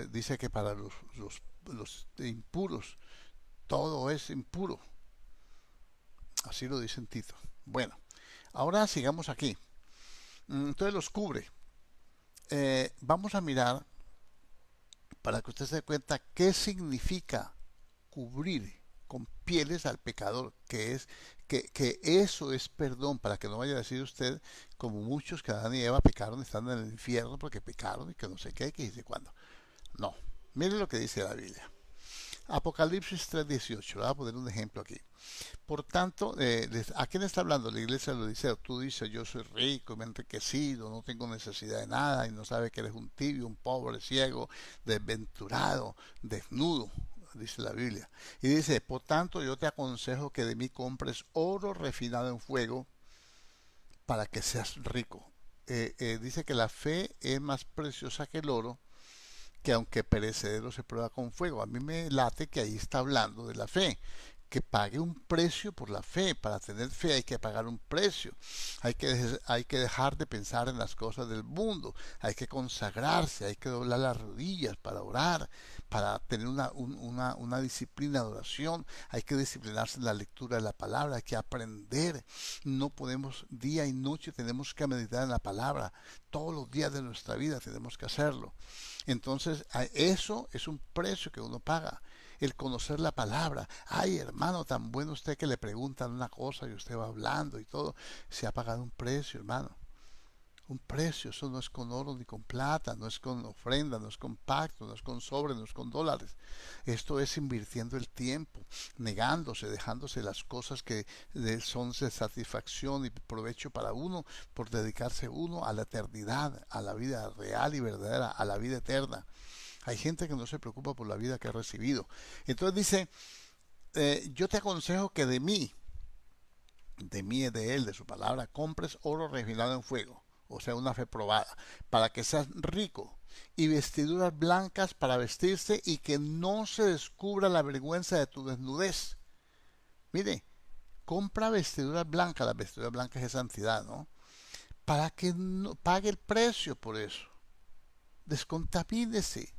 dice que para los impuros todo es impuro. Así lo dice en Tito. Bueno, ahora sigamos aquí. Entonces los cubre. Vamos a mirar para que usted se dé cuenta qué significa cubrir con pieles al pecador, que eso es perdón, para que no vaya a decir usted, como muchos que Adán y Eva pecaron, están en el infierno porque pecaron y que no sé qué, que dice cuándo. No, mire lo que dice la Biblia. Apocalipsis 3:18, le voy a poner un ejemplo aquí. Por tanto, ¿a quién está hablando? La iglesia de Odiseo. Tú dices, yo soy rico, me he enriquecido, no tengo necesidad de nada, y no sabes que eres un tibio, un pobre, ciego, desventurado, desnudo. dice la Biblia. Y dice, por tanto yo te aconsejo que de mí compres oro refinado en fuego para que seas rico. Dice que la fe es más preciosa que el oro, que aunque perecedero se prueba con fuego. A mí me late que ahí está hablando de la fe, que pague un precio por la fe. Para tener fe hay que pagar un precio. Hay que dejar de pensar en las cosas del mundo. Hay que consagrarse, hay que doblar las rodillas para orar, para tener una disciplina de oración. Hay que disciplinarse en la lectura de la palabra, hay que aprender. No podemos día y noche, tenemos que meditar en la palabra. Todos los días de nuestra vida tenemos que hacerlo. Entonces, eso es un precio que uno paga. El conocer la palabra. Ay, hermano, tan bueno usted que le preguntan una cosa y usted va hablando y todo. Se ha pagado un precio, hermano. Un precio. Eso no es con oro ni con plata, no es con ofrenda, no es con pacto, no es con sobre, no es con dólares. Esto es invirtiendo el tiempo, negándose, dejándose las cosas que son de satisfacción y provecho para uno, por dedicarse uno a la eternidad, a la vida real y verdadera, a la vida eterna. Hay gente que no se preocupa por la vida que ha recibido. Entonces dice, yo te aconsejo que de mí y de él, de su palabra, compres oro refinado en fuego, o sea, una fe probada, para que seas rico, y vestiduras blancas para vestirse, y que no se descubra la vergüenza de tu desnudez. Mire, compra vestiduras blancas, las vestiduras blancas es santidad, ¿no? Para que no pague el precio por eso. Descontamínese.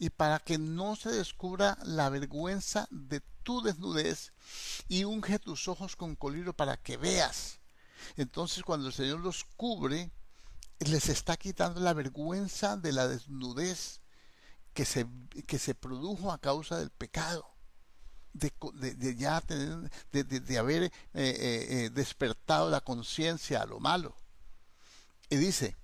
Y para que no se descubra la vergüenza de tu desnudez, y unge tus ojos con colirio para que veas. Entonces, cuando el Señor los cubre, les está quitando la vergüenza de la desnudez que se, que se produjo a causa del pecado. De ya tener, de haber despertado la conciencia a lo malo. Y dice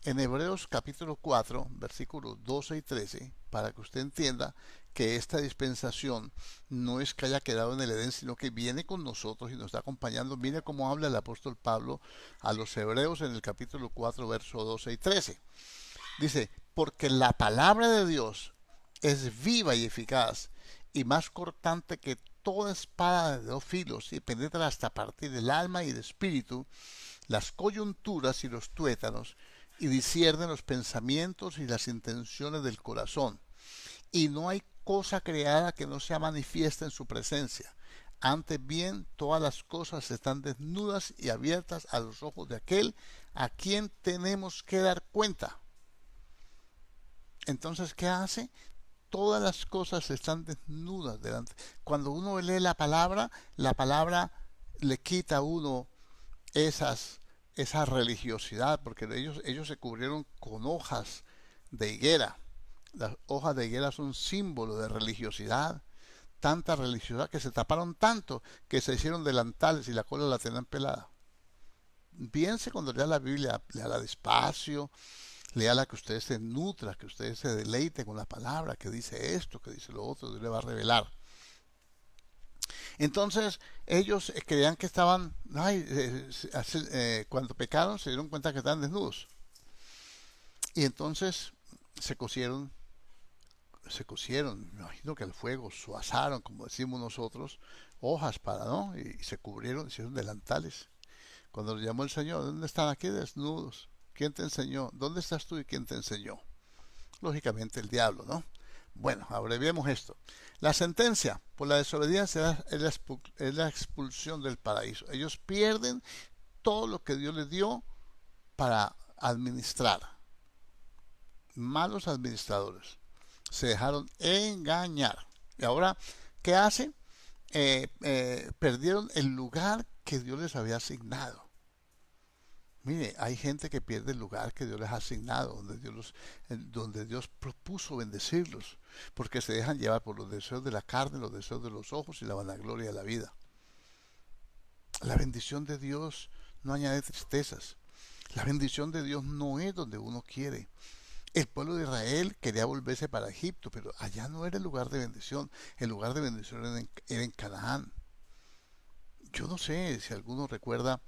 en Hebreos capítulo 4, versículos 12 y 13, para que usted entienda que esta dispensación no es que haya quedado en el Edén, sino que viene con nosotros y nos está acompañando. Mire cómo habla el apóstol Pablo a los hebreos en el capítulo 4, versos 12 y 13. Dice, porque la palabra de Dios es viva y eficaz, y más cortante que toda espada de dos filos, y penetra hasta partir del alma y del espíritu, las coyunturas y los tuétanos, y discierne los pensamientos y las intenciones del corazón. Y no hay cosa creada que no sea manifiesta en su presencia. Antes bien, todas las cosas están desnudas y abiertas a los ojos de aquel a quien tenemos que dar cuenta. Entonces, ¿qué hace? Todas las cosas están desnudas delante. Cuando uno lee la palabra le quita a uno esa religiosidad, porque ellos se cubrieron con hojas de higuera. Las hojas de higuera son símbolo de religiosidad, tanta religiosidad que se taparon tanto que se hicieron delantales y la cola la tenían pelada. Piense cuando lea la Biblia, léala despacio, léala que usted se nutra, que usted se deleite con la palabra, que dice esto, que dice lo otro, Dios le va a revelar. Entonces ellos creían que estaban, cuando pecaron se dieron cuenta que estaban desnudos. Y entonces se cosieron, me imagino que al fuego, su asaron, como decimos nosotros, hojas para, ¿no? Y se cubrieron, hicieron delantales. Cuando los llamó el Señor, ¿dónde están aquí desnudos? ¿Quién te enseñó? ¿Dónde estás tú y quién te enseñó? Lógicamente el diablo, ¿no? Bueno, abreviemos esto. La sentencia por la desobediencia es la expulsión del paraíso. Ellos pierden todo lo que Dios les dio para administrar. Malos administradores. Se dejaron engañar. Y ahora, ¿qué hacen? Perdieron el lugar que Dios les había asignado. Mire, hay gente que pierde el lugar que Dios les ha asignado, donde Dios propuso bendecirlos, porque se dejan llevar por los deseos de la carne, los deseos de los ojos y la vanagloria de la vida. La bendición de Dios no añade tristezas. La bendición de Dios no es donde uno quiere. El pueblo de Israel quería volverse para Egipto, pero allá no era el lugar de bendición. El lugar de bendición era en Canaán. Yo no sé si alguno recuerda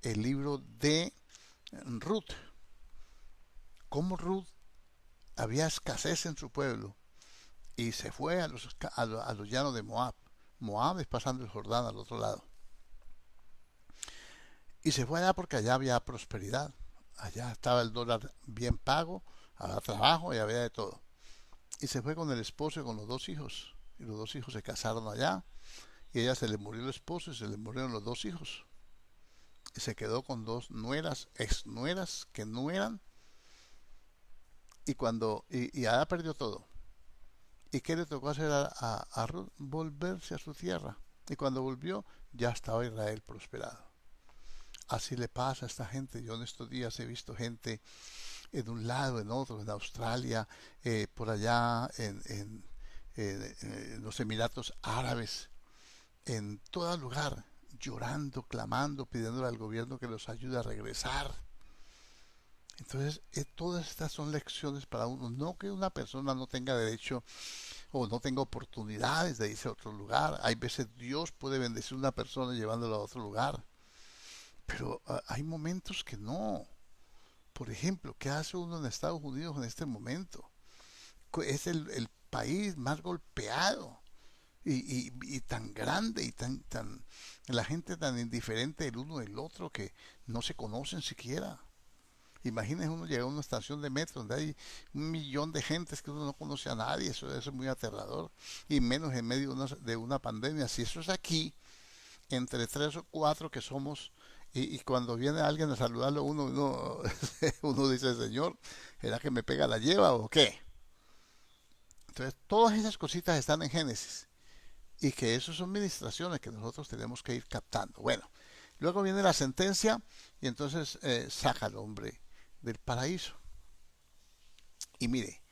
el libro de Ruth. Cómo Ruth había escasez en su pueblo y se fue a los llanos de Moab. Moab es pasando el Jordán al otro lado. Y se fue allá porque allá había prosperidad. Allá estaba el dólar bien pago, había trabajo y había de todo. Y se fue con el esposo y con los dos hijos. Y los dos hijos se casaron allá. Y a ella se le murió el esposo y se le murieron los dos hijos. Y se quedó con dos nueras, ex nueras, que no eran. Y allá perdió todo. ¿Y qué le tocó hacer a Ruth? Volverse a su tierra. Y cuando volvió, ya estaba Israel prosperado. Así le pasa a esta gente. Yo en estos días he visto gente en un lado, en otro, en Australia, por allá en los Emiratos Árabes, en todo lugar, llorando, clamando, pidiéndole al gobierno que los ayude a regresar. Entonces, todas estas son lecciones para uno. No que una persona no tenga derecho o no tenga oportunidades de irse a otro lugar. Hay veces Dios puede bendecir a una persona llevándola a otro lugar. Pero hay momentos que no. Por ejemplo, ¿qué hace uno en Estados Unidos en este momento? Es el país más golpeado y tan grande y la gente tan indiferente el uno del otro que no se conocen siquiera. Imagínese uno llegar a una estación de metro donde hay 1 millón de gentes que uno no conoce a nadie, eso es muy aterrador, y menos en medio de una pandemia. Si eso es aquí, entre tres o cuatro que somos, y cuando viene alguien a saludarlo, uno dice, Señor, ¿será que me pega la lleva o qué? Entonces, todas esas cositas están en Génesis, y que eso son ministraciones que nosotros tenemos que ir captando. Bueno, luego viene la sentencia, y entonces saca al hombre del paraíso. Y mire,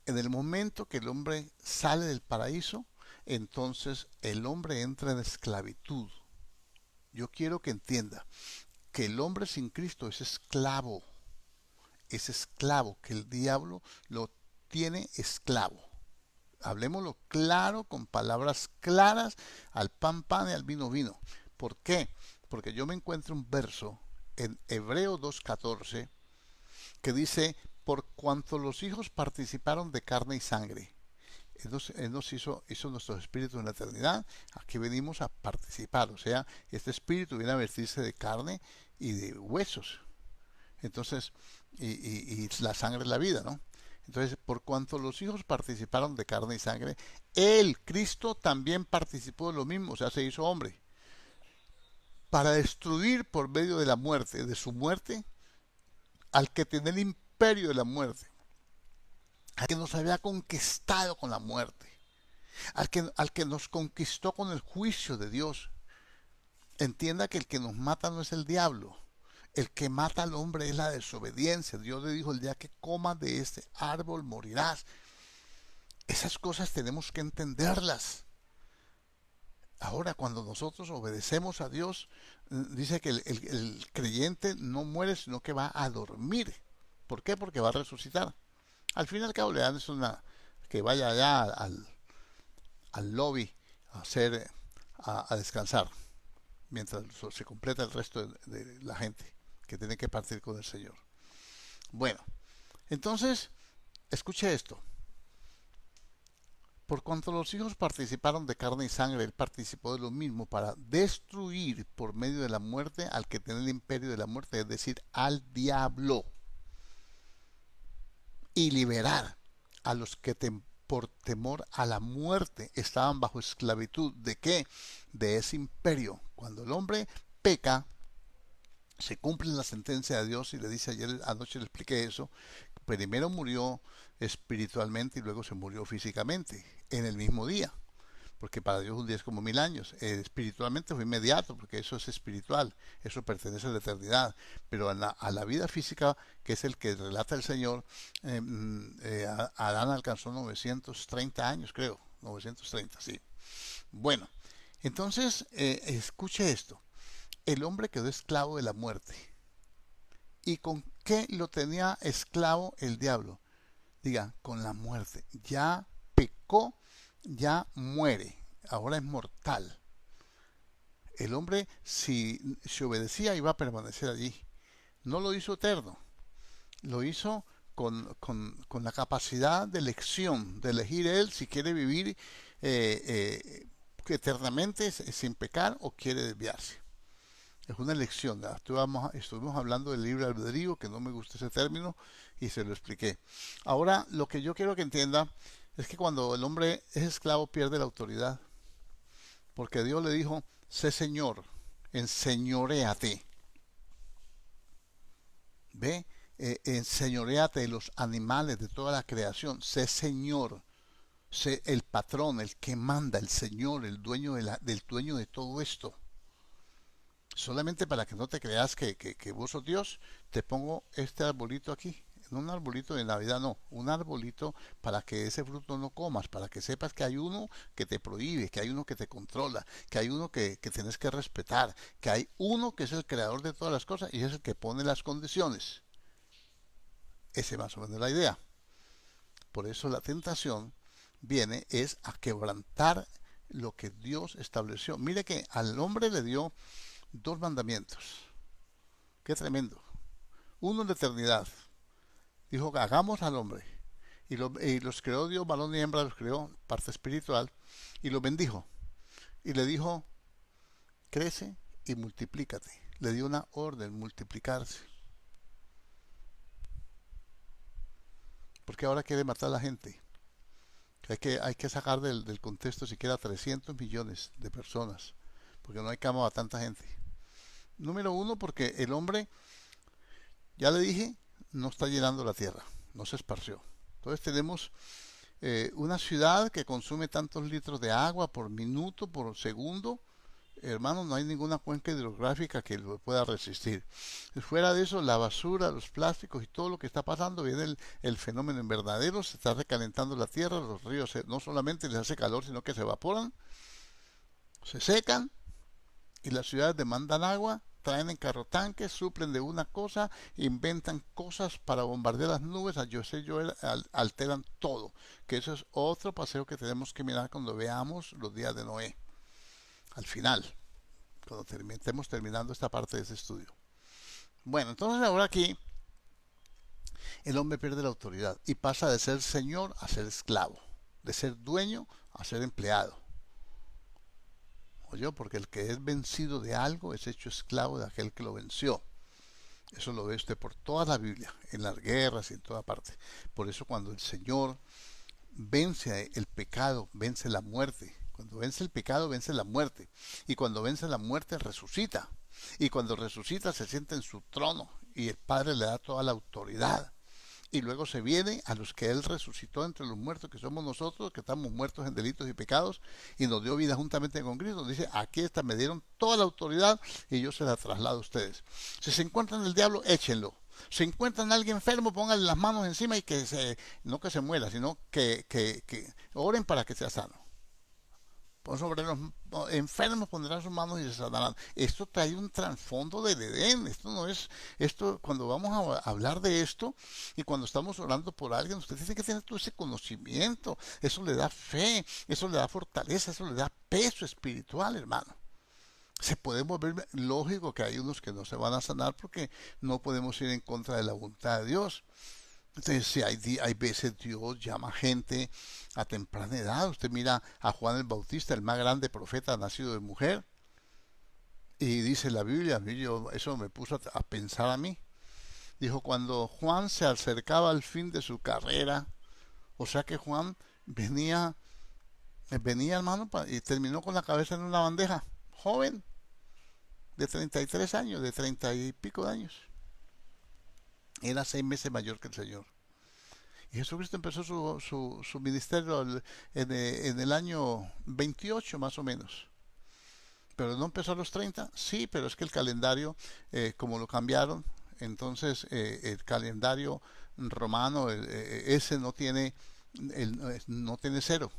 en el momento que el hombre sale del paraíso, entonces el hombre entra en esclavitud. Yo quiero que entienda que el hombre sin Cristo es esclavo, que el diablo lo tiene esclavo. Hablemoslo claro, con palabras claras, al pan pan y al vino vino. ¿Por qué? Porque yo me encuentro un verso en Hebreo 2:14 que dice, por cuanto los hijos participaron de carne y sangre. Él nos hizo nuestros espíritus en la eternidad. Aquí venimos a participar. O sea, este espíritu viene a vestirse de carne y de huesos. Entonces, y la sangre es la vida, ¿no? Entonces, por cuanto los hijos participaron de carne y sangre, él, Cristo, también participó de lo mismo, o sea, se hizo hombre, para destruir por medio de la muerte, de su muerte, al que tenía el imperio de la muerte, al que nos había conquistado con la muerte, al que nos conquistó con el juicio de Dios. Entienda que el que nos mata no es el diablo. El que mata al hombre es la desobediencia. Dios le dijo, el día que comas de este árbol morirás. Esas cosas tenemos que entenderlas. Ahora, cuando nosotros obedecemos a Dios, dice que el creyente no muere, sino que va a dormir. ¿Por qué? Porque va a resucitar. Al fin y al cabo le dan es que vaya allá al lobby a descansar, mientras se completa el resto de la gente que tiene que partir con el Señor. Bueno, entonces, escuche esto. Por cuanto los hijos participaron de carne y sangre, él participó de lo mismo para destruir por medio de la muerte al que tiene el imperio de la muerte, es decir, al diablo, y liberar a los que por temor a la muerte estaban bajo esclavitud. ¿De qué? De ese imperio. Cuando el hombre peca, se cumple la sentencia de Dios y le dice, ayer anoche le expliqué eso, primero murió espiritualmente y luego se murió físicamente en el mismo día, porque para Dios un día es como 1000 años. Espiritualmente fue inmediato, porque eso es espiritual, eso pertenece a la eternidad, pero a la vida física, que es el que relata el Señor, Adán alcanzó 930 años, creo, 930, sí. Bueno, entonces, escuche esto, el hombre quedó esclavo de la muerte. ¿Y con qué lo tenía esclavo el diablo? Diga, con la muerte. Ya pecó, ya muere, ahora es mortal. El hombre, si obedecía, iba a permanecer allí. No lo hizo eterno, lo hizo con la capacidad de elección, de elegir él si quiere vivir eternamente sin pecar o quiere desviarse. Es una elección. Estuvimos hablando del libre albedrío, que no me gusta ese término, y se lo expliqué. Ahora, lo que yo quiero que entienda es que cuando el hombre es esclavo pierde la autoridad, porque Dios le dijo, sé señor, enseñoréate. ¿Ve? Enseñoréate de los animales, de toda la creación, sé señor, sé el patrón, el que manda, el señor, el dueño del dueño de todo esto. Solamente para que no te creas que vos sos Dios, te pongo este arbolito aquí. No un arbolito de Navidad, no. Un arbolito para que ese fruto no comas, para que sepas que hay uno que te prohíbe, que hay uno que te controla, que hay uno que tienes que respetar, que hay uno que es el creador de todas las cosas y es el que pone las condiciones. Esa es más o menos la idea. Por eso la tentación viene es a quebrantar lo que Dios estableció. Mire que al hombre le dio dos mandamientos. Qué tremendo. Uno en la eternidad. Dijo que hagamos al hombre. Y los creó Dios, varón y hembra los creó, parte espiritual, y los bendijo. Y le dijo, crece y multiplícate. Le dio una orden, multiplicarse. Porque ahora quiere matar a la gente. Hay que sacar del contexto siquiera 300 millones de personas. Porque no hay cama a tanta gente. Número uno, porque el hombre, ya le dije, no está llenando la tierra, no se esparció. Entonces tenemos una ciudad que consume tantos litros de agua por minuto, por segundo. Hermanos, no hay ninguna cuenca hidrográfica que lo pueda resistir. Fuera de eso, la basura, los plásticos y todo lo que está pasando, viene el fenómeno en verdadero, se está recalentando la tierra, los ríos no solamente les hace calor, sino que se evaporan, se secan y las ciudades demandan agua, traen en carro tanques, suplen de una cosa, inventan cosas para bombardear las nubes, alteran todo. Que eso es otro paseo que tenemos que mirar cuando veamos los días de Noé. Al final, cuando estemos terminando esta parte de ese estudio. Bueno, entonces ahora aquí el hombre pierde la autoridad y pasa de ser señor a ser esclavo, de ser dueño a ser empleado. Oye, porque el que es vencido de algo es hecho esclavo de aquel que lo venció. Eso lo ve usted por toda la Biblia, en las guerras y en toda parte. Por eso cuando el Señor vence el pecado, vence la muerte. Cuando vence el pecado, vence la muerte. Y cuando vence la muerte, resucita. Y cuando resucita, se sienta en su trono. Y el Padre le da toda la autoridad. Y luego se viene a los que Él resucitó entre los muertos, que somos nosotros, que estamos muertos en delitos y pecados, y nos dio vida juntamente con Cristo. Dice, aquí está, me dieron toda la autoridad y yo se la traslado a ustedes. Si se encuentran el diablo, échenlo. Si encuentran a alguien enfermo, pónganle las manos encima y no que se muera, sino que oren para que sea sano. Sobre los enfermos pondrán sus manos y se sanarán. Esto trae un trasfondo del Edén. Esto cuando vamos a hablar de esto y cuando estamos orando por alguien, usted tiene que tener todo ese conocimiento. Eso le da fe, eso le da fortaleza, eso le da peso espiritual, hermano. Se puede volver lógico que hay unos que no se van a sanar porque no podemos ir en contra de la voluntad de Dios. Entonces, si hay veces Dios llama gente a temprana edad. Usted mira a Juan el Bautista, el más grande profeta nacido de mujer. Y dice la Biblia, eso me puso a pensar a mí. Dijo, cuando Juan se acercaba al fin de su carrera, o sea que Juan venía hermano, y terminó con la cabeza en una bandeja. Joven, de 33 años, de 30 y pico de años. Era 6 meses mayor que el Señor. Y Jesucristo empezó su ministerio en el año 28 más o menos. Pero no empezó a los 30. Sí, pero es que el calendario, como lo cambiaron, entonces el calendario romano, ese no tiene cero.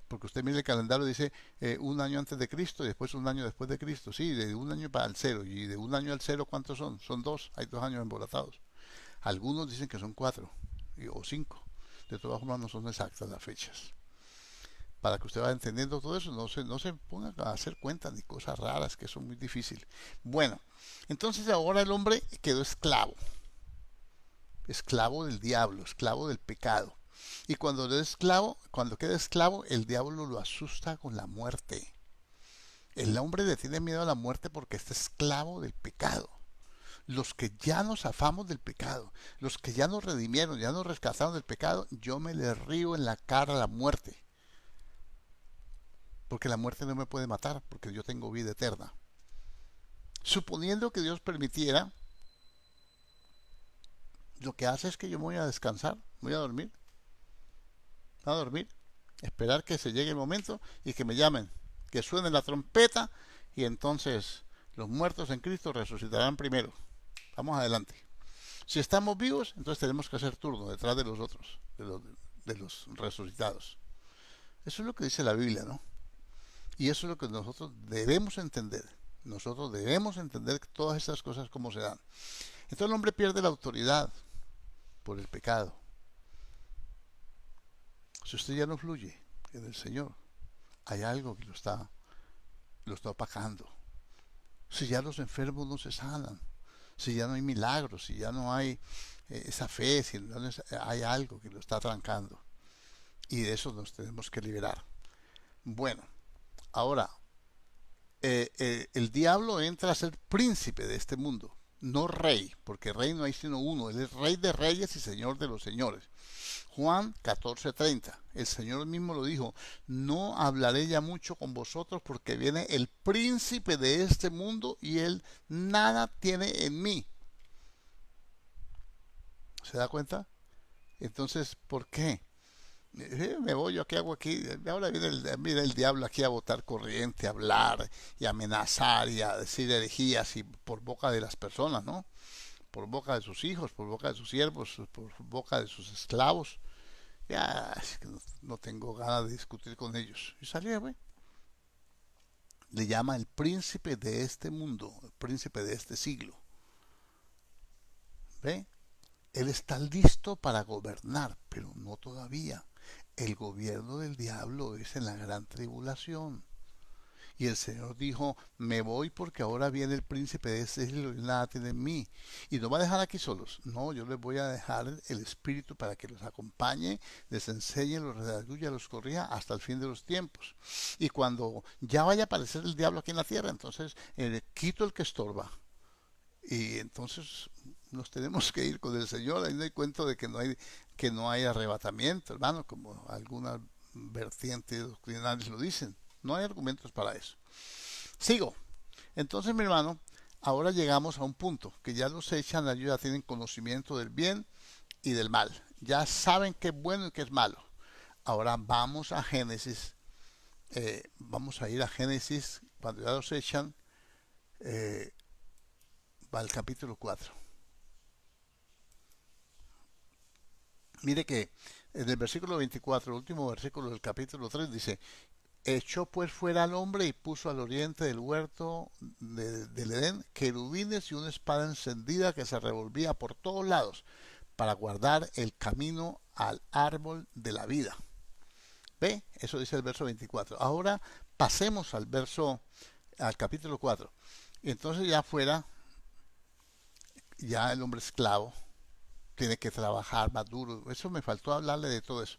Porque usted mire el calendario, dice un año antes de Cristo y después un año después de Cristo. Sí, de un año para el cero. Y de un año al cero, ¿cuántos son? Son 2. Hay 2 años embolatados. Algunos dicen que son 4 o 5. De todas formas no son exactas las fechas. Para que usted vaya entendiendo todo eso, no se ponga a hacer cuentas ni cosas raras, que son muy difíciles. Bueno, entonces ahora el hombre quedó esclavo. esclavo del diablo, esclavo del pecado. Y cuando es esclavo, cuando queda esclavo, el diablo lo asusta con la muerte. El hombre le tiene miedo a la muerte porque está esclavo del pecado. Los que ya nos zafamos del pecado, los que ya nos redimieron, ya nos rescataron del pecado, yo me le río en la cara a la muerte. Porque la muerte no me puede matar, porque yo tengo vida eterna. Suponiendo que Dios permitiera, lo que hace es que yo me voy a descansar, voy a dormir, esperar que se llegue el momento y que me llamen, que suene la trompeta y entonces los muertos en Cristo resucitarán primero. Vamos adelante. Si estamos vivos, entonces tenemos que hacer turno detrás de los otros, de los resucitados. Eso es lo que dice la Biblia, ¿no? Y eso es lo que nosotros debemos entender. Nosotros debemos entender todas estas cosas como se dan. Entonces el hombre pierde la autoridad por el pecado. Si usted ya no fluye en el Señor, hay algo que lo está opacando. Si ya los enfermos no se sanan, si ya no hay milagros, si ya no hay esa fe, si no hay algo que lo está trancando. Y de eso nos tenemos que liberar. Bueno, ahora, el diablo entra a ser príncipe de este mundo, no rey, porque rey no hay sino uno, él es rey de reyes y señor de los señores. Juan 14:30, el Señor mismo lo dijo, no hablaré ya mucho con vosotros porque viene el príncipe de este mundo y él nada tiene en mí. ¿Se da cuenta? Entonces, ¿por qué? Me voy yo, ¿qué hago aquí? Ahora viene el diablo aquí a botar corriente, a hablar y a amenazar y a decir herejías y por boca de las personas, ¿no? Por boca de sus hijos, por boca de sus siervos, por boca de sus esclavos. Ya, es que no tengo ganas de discutir con ellos. Y salía, güey. Le llama el príncipe de este mundo, el príncipe de este siglo. ¿Ve? Él está listo para gobernar, pero no todavía. El gobierno del diablo es en la gran tribulación. Y el Señor dijo, me voy porque ahora viene el príncipe de este siglo y nada tiene en mí. Y no va a dejar aquí solos. No, yo les voy a dejar el Espíritu para que los acompañe, les enseñe, los redarguya, los corrija hasta el fin de los tiempos. Y cuando ya vaya a aparecer el diablo aquí en la tierra, entonces quito el que estorba. Y entonces nos tenemos que ir con el Señor. Ahí no hay cuento de que no hay arrebatamiento, hermano, como algunas vertientes doctrinales lo dicen. No hay argumentos para eso. Sigo. Entonces, mi hermano, ahora llegamos a un punto que ya los echan, ellos ya tienen conocimiento del bien y del mal. Ya saben qué es bueno y qué es malo. Ahora vamos a Génesis. Vamos a ir a Génesis cuando ya los echan. Va al capítulo 4. Mire que en el versículo 24, el último versículo del capítulo 3 dice, echó pues fuera al hombre y puso al oriente del huerto del Edén querubines y una espada encendida que se revolvía por todos lados para guardar el camino al árbol de la vida. ¿Ve? Eso dice el verso 24. Ahora pasemos al capítulo 4. Y entonces ya fuera, ya el hombre esclavo tiene que trabajar más duro. Eso me faltó hablarle de todo eso.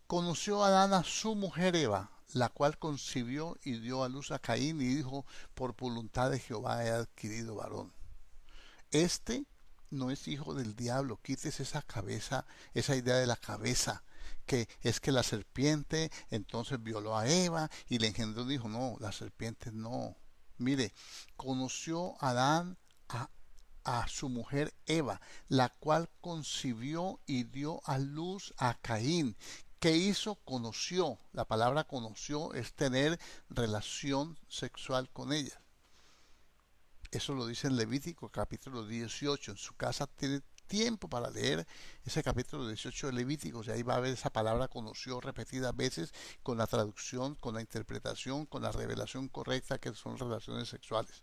Conoció Adán a su mujer Eva, la cual concibió y dio a luz a Caín y dijo, por voluntad de Jehová he adquirido varón. Este no es hijo del diablo, quites esa cabeza, esa idea de la cabeza, que es que la serpiente entonces violó a Eva y le engendró un hijo. No, la serpiente no. Mire, conoció Adán a su mujer Eva, la cual concibió y dio a luz a Caín. ¿Qué hizo? Conoció. La palabra conoció es tener relación sexual con ella. Eso lo dice en Levítico capítulo 18. En su casa tiene tiempo para leer ese capítulo 18 de Levíticos y ahí va a ver esa palabra conoció repetidas veces con la traducción, con la interpretación, con la revelación correcta que son relaciones sexuales.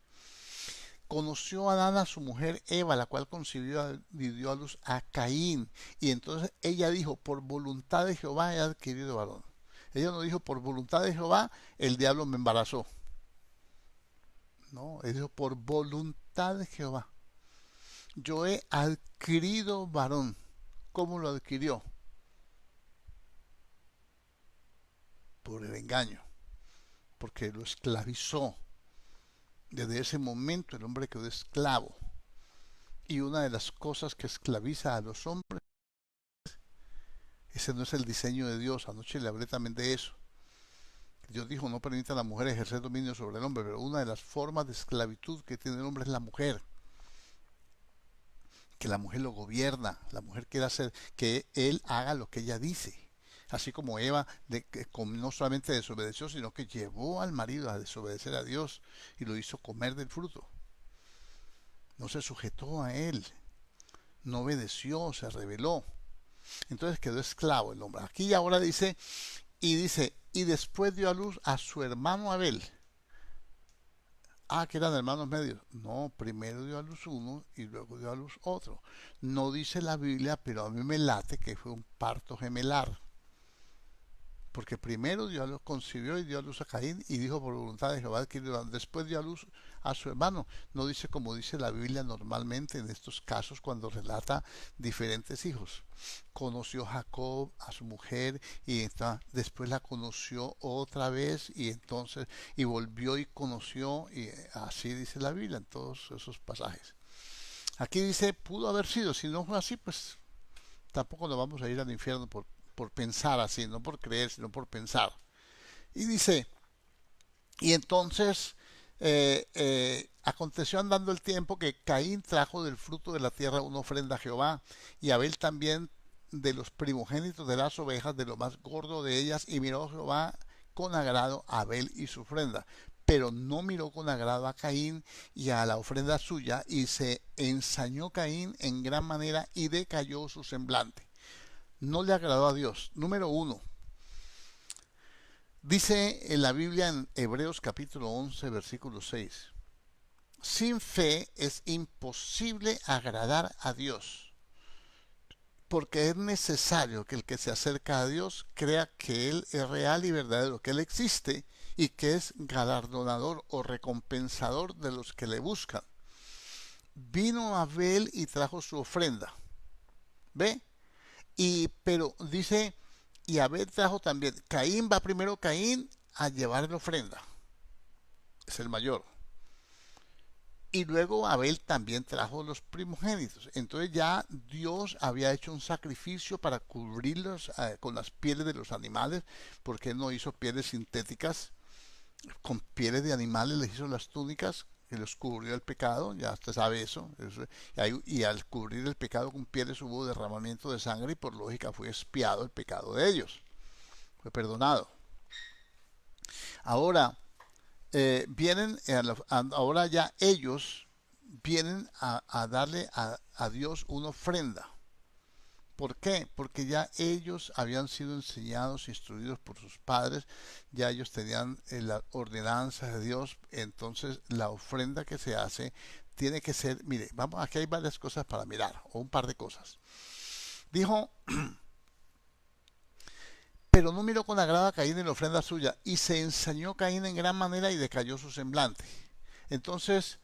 Conoció Adán a su mujer Eva, la cual concibió y dio a luz a Caín. Y entonces ella dijo, por voluntad de Jehová he adquirido varón. Ella no dijo, por voluntad de Jehová el diablo me embarazó. No, ella dijo, por voluntad de Jehová. Yo he adquirido varón. ¿Cómo lo adquirió? Por el engaño, porque lo esclavizó. Desde ese momento el hombre quedó esclavo. Y una de las cosas que esclaviza a los hombres, ese no es el diseño de Dios. Anoche le hablé también de eso. Dios dijo, no permita a la mujer ejercer dominio sobre el hombre, pero una de las formas de esclavitud que tiene el hombre es la mujer. Que la mujer lo gobierna, la mujer quiere hacer que él haga lo que ella dice. Así como Eva no solamente desobedeció, sino que llevó al marido a desobedecer a Dios y lo hizo comer del fruto. No se sujetó a él, no obedeció, se rebeló. Entonces quedó esclavo el hombre. Aquí ahora y después dio a luz a su hermano Abel. Ah, que eran hermanos medios. No, primero dio a luz uno y luego dio a luz otro. No dice la Biblia, pero a mí me late que fue un parto gemelar. Porque primero Dios lo concibió y dio a luz a Caín y dijo por voluntad de Jehová que después dio a luz a su hermano. No dice como dice la Biblia normalmente en estos casos cuando relata diferentes hijos. Conoció Jacob a su mujer y después la conoció otra vez y entonces y volvió y conoció y así dice la Biblia en todos esos pasajes. Aquí dice pudo haber sido, si no fue así pues tampoco nos vamos a ir al infierno por pensar así, no por creer, sino por pensar. Y dice, y entonces aconteció andando el tiempo que Caín trajo del fruto de la tierra una ofrenda a Jehová, y Abel también de los primogénitos de las ovejas, de lo más gordo de ellas, y miró Jehová con agrado a Abel y su ofrenda. Pero no miró con agrado a Caín y a la ofrenda suya, y se ensañó Caín en gran manera y decayó su semblante. No le agradó a Dios. Número uno, dice en la Biblia en Hebreos capítulo 11, versículo 6, sin fe es imposible agradar a Dios, porque es necesario que el que se acerca a Dios crea que Él es real y verdadero, que Él existe y que es galardonador o recompensador de los que le buscan. Vino Abel y trajo su ofrenda. ¿Ve? Pero dice, y Abel trajo también. Caín va primero Caín a llevar la ofrenda. Es el mayor. Y luego Abel también trajo los primogénitos. Entonces ya Dios había hecho un sacrificio para cubrirlos con las pieles de los animales, porque él no hizo pieles sintéticas. Con pieles de animales les hizo las túnicas que los cubrió el pecado, ya usted sabe eso, y al cubrir el pecado con pieles hubo derramamiento de sangre y por lógica fue expiado el pecado de ellos, fue perdonado. Ahora vienen, ahora ya ellos vienen a darle a Dios una ofrenda. ¿Por qué? Porque ya ellos habían sido enseñados, instruidos por sus padres, ya ellos tenían las ordenanzas de Dios, entonces la ofrenda que se hace tiene que ser, mire, vamos, aquí hay varias cosas para mirar, o un par de cosas. Dijo, pero no miró con agrado a Caín en la ofrenda suya, y se ensañó Caín en gran manera y decayó su semblante. Entonces,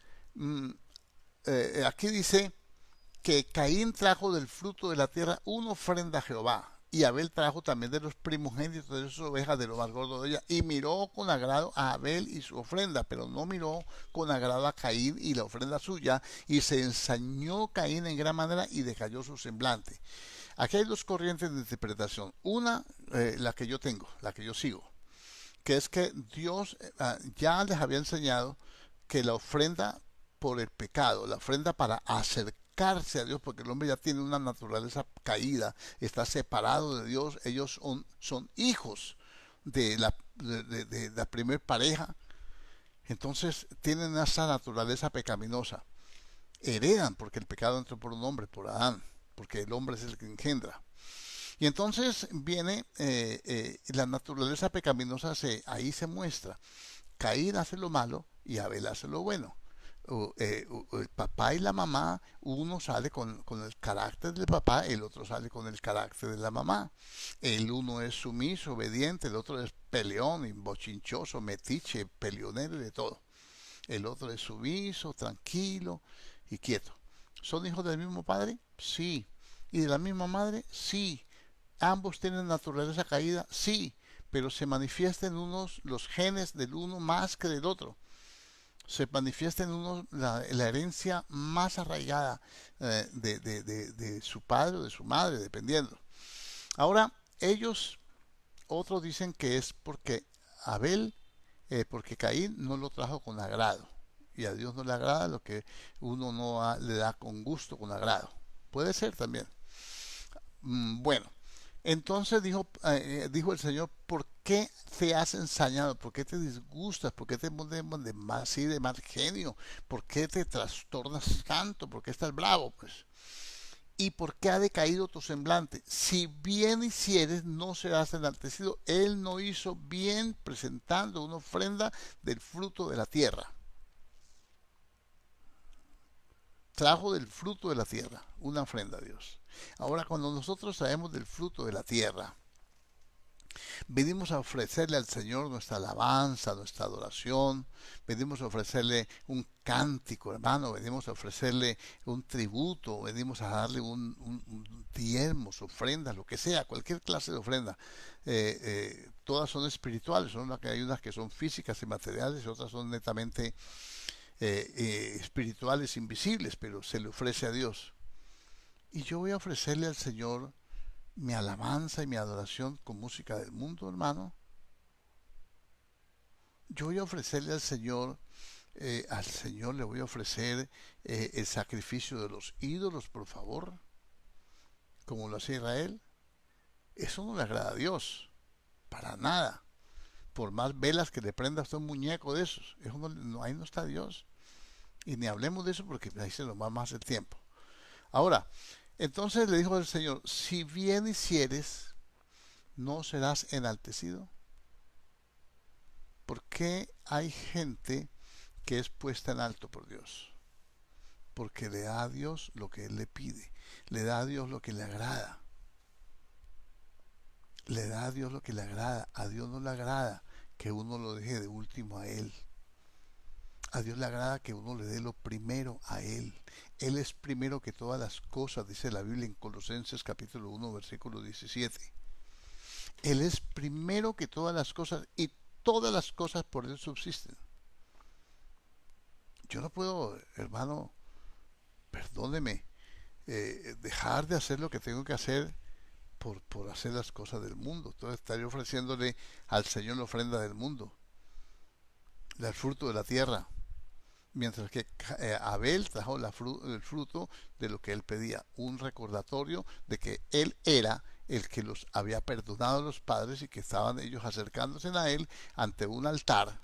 aquí dice, que Caín trajo del fruto de la tierra una ofrenda a Jehová, y Abel trajo también de los primogénitos de sus ovejas, de lo más gordo de ella, y miró con agrado a Abel y su ofrenda, pero no miró con agrado a Caín y la ofrenda suya, y se ensañó Caín en gran manera y decayó su semblante. Aquí hay dos corrientes de interpretación. Una, la que yo tengo, la que yo sigo, que es que Dios ya les había enseñado que la ofrenda por el pecado, la ofrenda para acercarse a Dios, porque el hombre ya tiene una naturaleza caída, está separado de Dios, ellos son hijos de la primer pareja, entonces tienen esa naturaleza pecaminosa, heredan porque el pecado entró por un hombre, por Adán, porque el hombre es el que engendra. Y entonces viene la naturaleza pecaminosa, ahí se muestra. Caín hace lo malo y Abel hace lo bueno. El papá y la mamá, uno sale con el carácter del papá, el otro sale con el carácter de la mamá. El uno es sumiso, obediente, el otro es peleón, bochinchoso, metiche, peleonero y de todo. El otro es sumiso, tranquilo y quieto. ¿Son hijos del mismo padre? Sí. ¿Y de la misma madre? Sí. ¿Ambos tienen naturaleza caída? Sí. Pero se manifiestan unos los genes del uno más que del otro. Se manifiesta en uno la herencia más arraigada de su padre o de su madre, dependiendo. Ahora, ellos, otros dicen que es porque Abel, porque Caín no lo trajo con agrado. Y a Dios no le agrada lo que uno no le da con gusto, con agrado. Puede ser también. Bueno, entonces dijo el Señor, ¿por qué te has ensañado? ¿Por qué te disgustas? ¿Por qué te pones así de mal genio? ¿Por qué te trastornas tanto? ¿Por qué estás bravo? Pues. ¿Y por qué ha decaído tu semblante? Si bien hicieres, no serás enaltecido. Él no hizo bien presentando una ofrenda del fruto de la tierra. Trajo del fruto de la tierra una ofrenda a Dios. Ahora, cuando nosotros traemos del fruto de la tierra, venimos a ofrecerle al Señor nuestra alabanza, nuestra adoración, venimos a ofrecerle un cántico, hermano, venimos a ofrecerle un tributo, venimos a darle un diezmos, ofrendas, lo que sea, cualquier clase de ofrenda. Todas son espirituales, hay unas que son físicas y materiales, y otras son netamente espirituales, invisibles, pero se le ofrece a Dios. Y yo voy a ofrecerle al Señor mi alabanza y mi adoración con música del mundo, hermano. Yo voy a ofrecerle al Señor le voy a ofrecer el sacrificio de los ídolos, por favor, como lo hacía Israel. Eso no le agrada a Dios, para nada. Por más velas que le prenda a un muñeco de esos, eso ahí no está Dios. Y ni hablemos de eso porque ahí se nos va más el tiempo. Ahora, entonces le dijo el Señor, si bien hicieres, no serás enaltecido. ¿Por qué hay gente que es puesta en alto por Dios? Porque le da a Dios lo que Él le pide, le da a Dios lo que le agrada, le da a Dios lo que le agrada. A Dios no le agrada que uno lo deje de último a Él. A Dios le agrada que uno le dé lo primero a Él. Él es primero que todas las cosas, dice la Biblia en Colosenses capítulo 1, versículo 17. Él es primero que todas las cosas y todas las cosas por Él subsisten. Yo no puedo, hermano, perdóneme, dejar de hacer lo que tengo que hacer por hacer las cosas del mundo. Entonces estaría ofreciéndole al Señor la ofrenda del mundo, el fruto de la tierra. Mientras que Abel trajo el fruto de lo que él pedía, un recordatorio de que él era el que los había perdonado a los padres y que estaban ellos acercándose a él ante un altar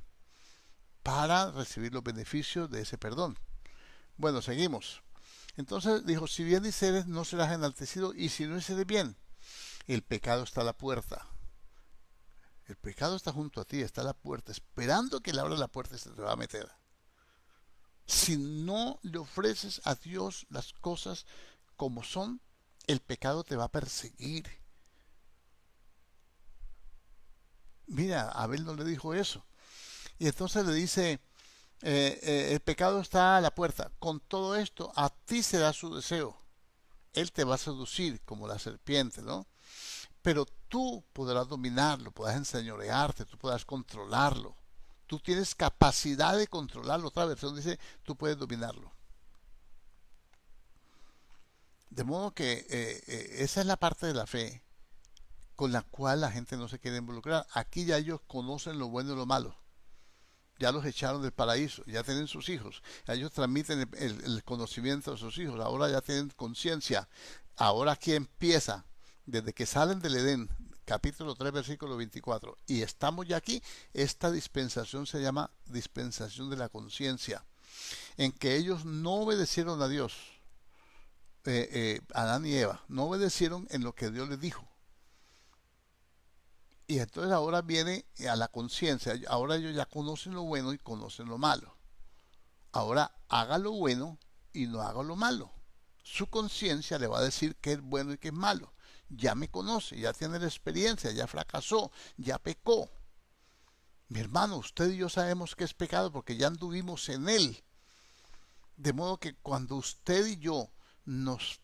para recibir los beneficios de ese perdón. Bueno, seguimos. Entonces dijo, si bien hicieres, no serás enaltecido, y si no hicieres bien, el pecado está a la puerta. El pecado está junto a ti, está a la puerta, esperando que le abra la puerta y se te va a meter. Si no le ofreces a Dios las cosas como son, el pecado te va a perseguir. Mira, Abel no le dijo eso. Y entonces le dice, el pecado está a la puerta. Con todo esto, a ti será su deseo. Él te va a seducir como la serpiente, ¿no? Pero tú podrás dominarlo, podrás enseñorearte, tú podrás controlarlo. Tú tienes capacidad de controlarlo. Otra versión dice, tú puedes dominarlo. De modo que esa es la parte de la fe con la cual la gente no se quiere involucrar. Aquí ya ellos conocen lo bueno y lo malo. Ya los echaron del paraíso, ya tienen sus hijos. Ellos transmiten el conocimiento a sus hijos. Ahora ya tienen conciencia. Ahora aquí empieza, desde que salen del Edén, capítulo 3, versículo 24, y estamos ya aquí, esta dispensación se llama dispensación de la conciencia, en que ellos no obedecieron a Dios, Adán y Eva, no obedecieron en lo que Dios les dijo. Y entonces ahora viene a la conciencia, ahora ellos ya conocen lo bueno y conocen lo malo. Ahora haga lo bueno y no haga lo malo. Su conciencia le va a decir qué es bueno y qué es malo. Ya me conoce, ya tiene la experiencia, ya fracasó, ya pecó. Mi hermano, usted y yo sabemos que es pecado porque ya anduvimos en él. De modo que cuando usted y yo nos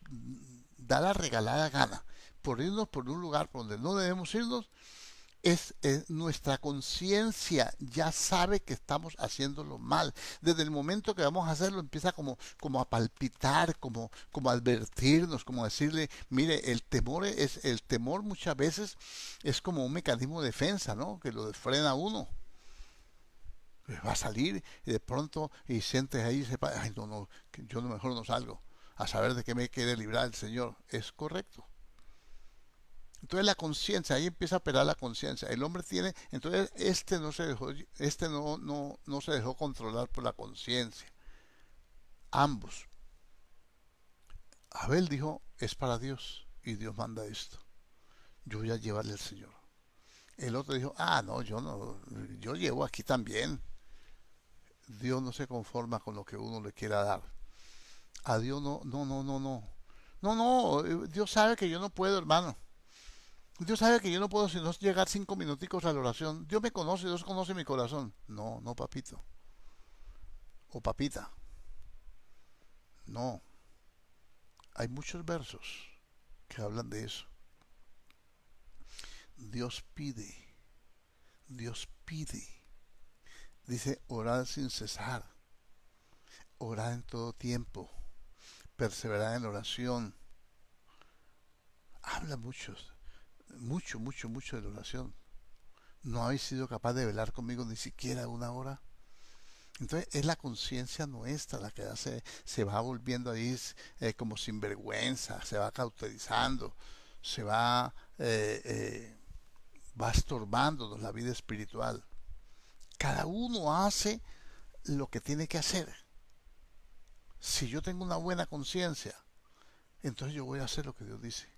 da la regalada gana por irnos por un lugar por donde no debemos irnos, nuestra conciencia ya sabe que estamos haciéndolo mal. Desde el momento que vamos a hacerlo empieza como a palpitar, como a advertirnos, como a decirle, mire, el temor muchas veces es como un mecanismo de defensa, ¿no? Que lo frena a uno. Va a salir y de pronto y sientes ahí y sepa, ay no, no, que yo mejor no salgo, a saber de qué me quiere librar el Señor. Es correcto. Entonces la conciencia, ahí empieza a operar la conciencia. El hombre tiene, entonces no se dejó controlar por la conciencia. Ambos. Abel dijo, es para Dios y Dios manda esto. Yo voy a llevarle al Señor. El otro dijo, ah, no, yo no, yo llevo aquí también. Dios no se conforma con lo que uno le quiera dar. A Dios no, no, no, no, no. No, no, Dios sabe que yo no puedo, hermano. Dios sabe que yo no puedo sino llegar 5 minuticos a la oración. Dios me conoce, Dios conoce mi corazón. No, no, papito. O papita. No. Hay muchos versos que hablan de eso. Dios pide. Dios pide. Dice, orad sin cesar. Orad en todo tiempo. Perseverad en la oración. Habla mucho de la oración. No habéis sido capaz de velar conmigo ni siquiera una hora. Entonces es la conciencia nuestra la que se va volviendo ahí como sinvergüenza, se va cauterizando, se va estorbándonos la vida espiritual. Cada uno hace lo que tiene que hacer. Si yo tengo una buena conciencia, entonces yo voy a hacer lo que Dios dice.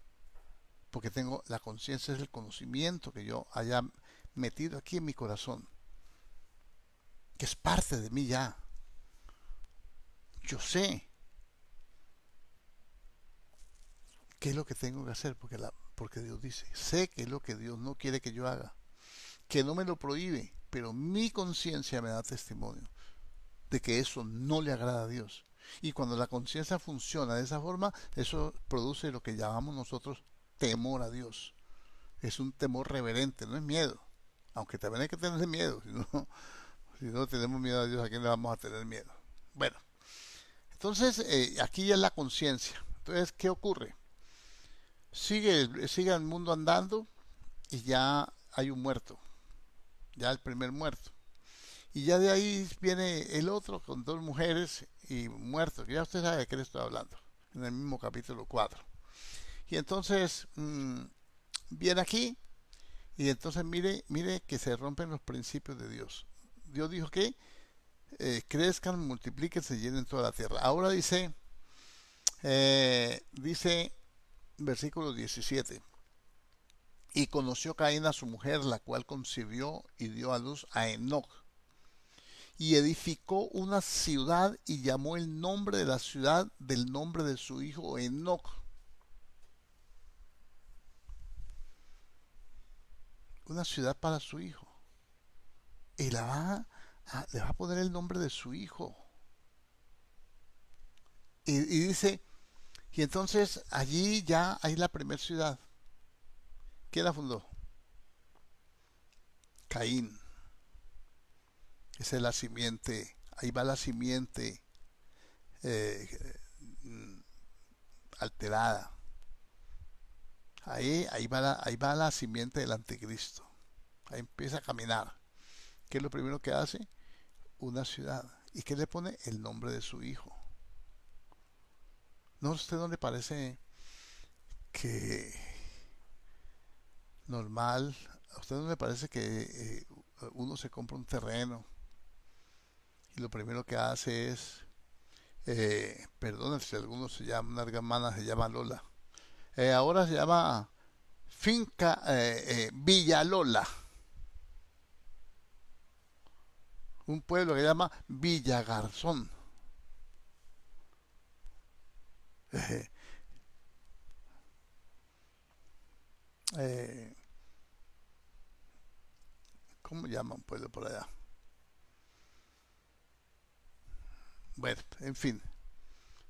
Porque tengo la conciencia, es el conocimiento que yo haya metido aquí en mi corazón, que es parte de mí ya. Yo sé qué es lo que tengo que hacer porque Dios dice. Sé qué es lo que Dios no quiere que yo haga, que no me lo prohíbe, pero mi conciencia me da testimonio de que eso no le agrada a Dios. Y cuando la conciencia funciona de esa forma, eso produce lo que llamamos nosotros temor a Dios. Es un temor reverente, no es miedo. Aunque también hay que tener miedo. Si no tenemos miedo a Dios, ¿a quién le vamos a tener miedo? Bueno, entonces aquí ya es la conciencia. Entonces, ¿qué ocurre? Sigue el mundo andando y ya hay un muerto, ya el primer muerto. Y ya de ahí viene el otro con 2 mujeres y muerto. Ya usted sabe de qué le estoy hablando, en el mismo capítulo 4. Y entonces viene aquí y entonces mire que se rompen los principios de Dios. Dios dijo que crezcan, multiplíquense, llenen toda la tierra. Ahora dice versículo 17. Y conoció Caín a su mujer, la cual concibió y dio a luz a Enoc. Y edificó una ciudad y llamó el nombre de la ciudad del nombre de su hijo Enoc. Una ciudad para su hijo. Y le va a poner el nombre de su hijo. Y dice, y entonces allí ya hay la primera ciudad. ¿Quién la fundó? Caín. Esa es la simiente. Ahí va la simiente eh, alterada. Ahí va la simiente del anticristo. Ahí empieza a caminar. ¿Qué es lo primero que hace? Una ciudad. ¿Y qué le pone? El nombre de su hijo. ¿No a usted no le parece que normal? ¿A usted no le parece que uno se compra un terreno y lo primero que hace es, perdón si algunos se llaman, una hermana se llama Lola, ahora se llama Finca Villalola, un pueblo que se llama Villagarzón. Eh, eh, ¿Cómo llama un pueblo por allá? Bueno, en fin,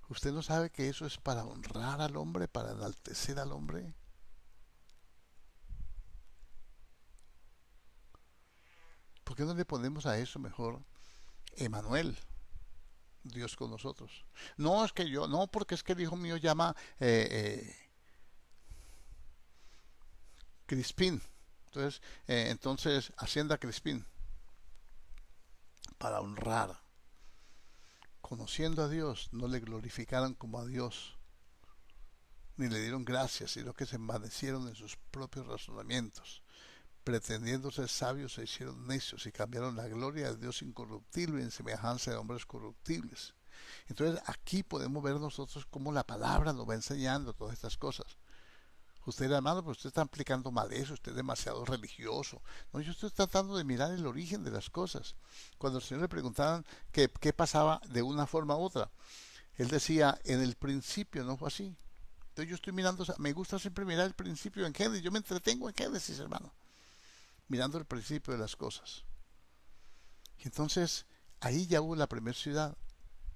¿usted no sabe que eso es para honrar al hombre, para enaltecer al hombre? ¿Por qué no le ponemos a eso mejor Emanuel, Dios con nosotros? No es que yo, no, porque es que el hijo mío llama Crispín. Entonces, Hacienda Crispín, para honrar. Conociendo a Dios, no le glorificaron como a Dios, ni le dieron gracias, sino que se envanecieron en sus propios razonamientos. Pretendiendo ser sabios, se hicieron necios y cambiaron la gloria de Dios incorruptible en semejanza de hombres corruptibles. Entonces aquí podemos ver nosotros cómo la palabra nos va enseñando todas estas cosas. Usted, hermano, pero usted está aplicando mal eso, usted es demasiado religioso. No, yo estoy tratando de mirar el origen de las cosas. Cuando el Señor le preguntaban qué pasaba de una forma u otra, Él decía, en el principio no fue así. Entonces yo estoy mirando, me gusta siempre mirar el principio en Génesis, yo me entretengo en Génesis, hermano, mirando el principio de las cosas. Y entonces ahí ya hubo la primera ciudad,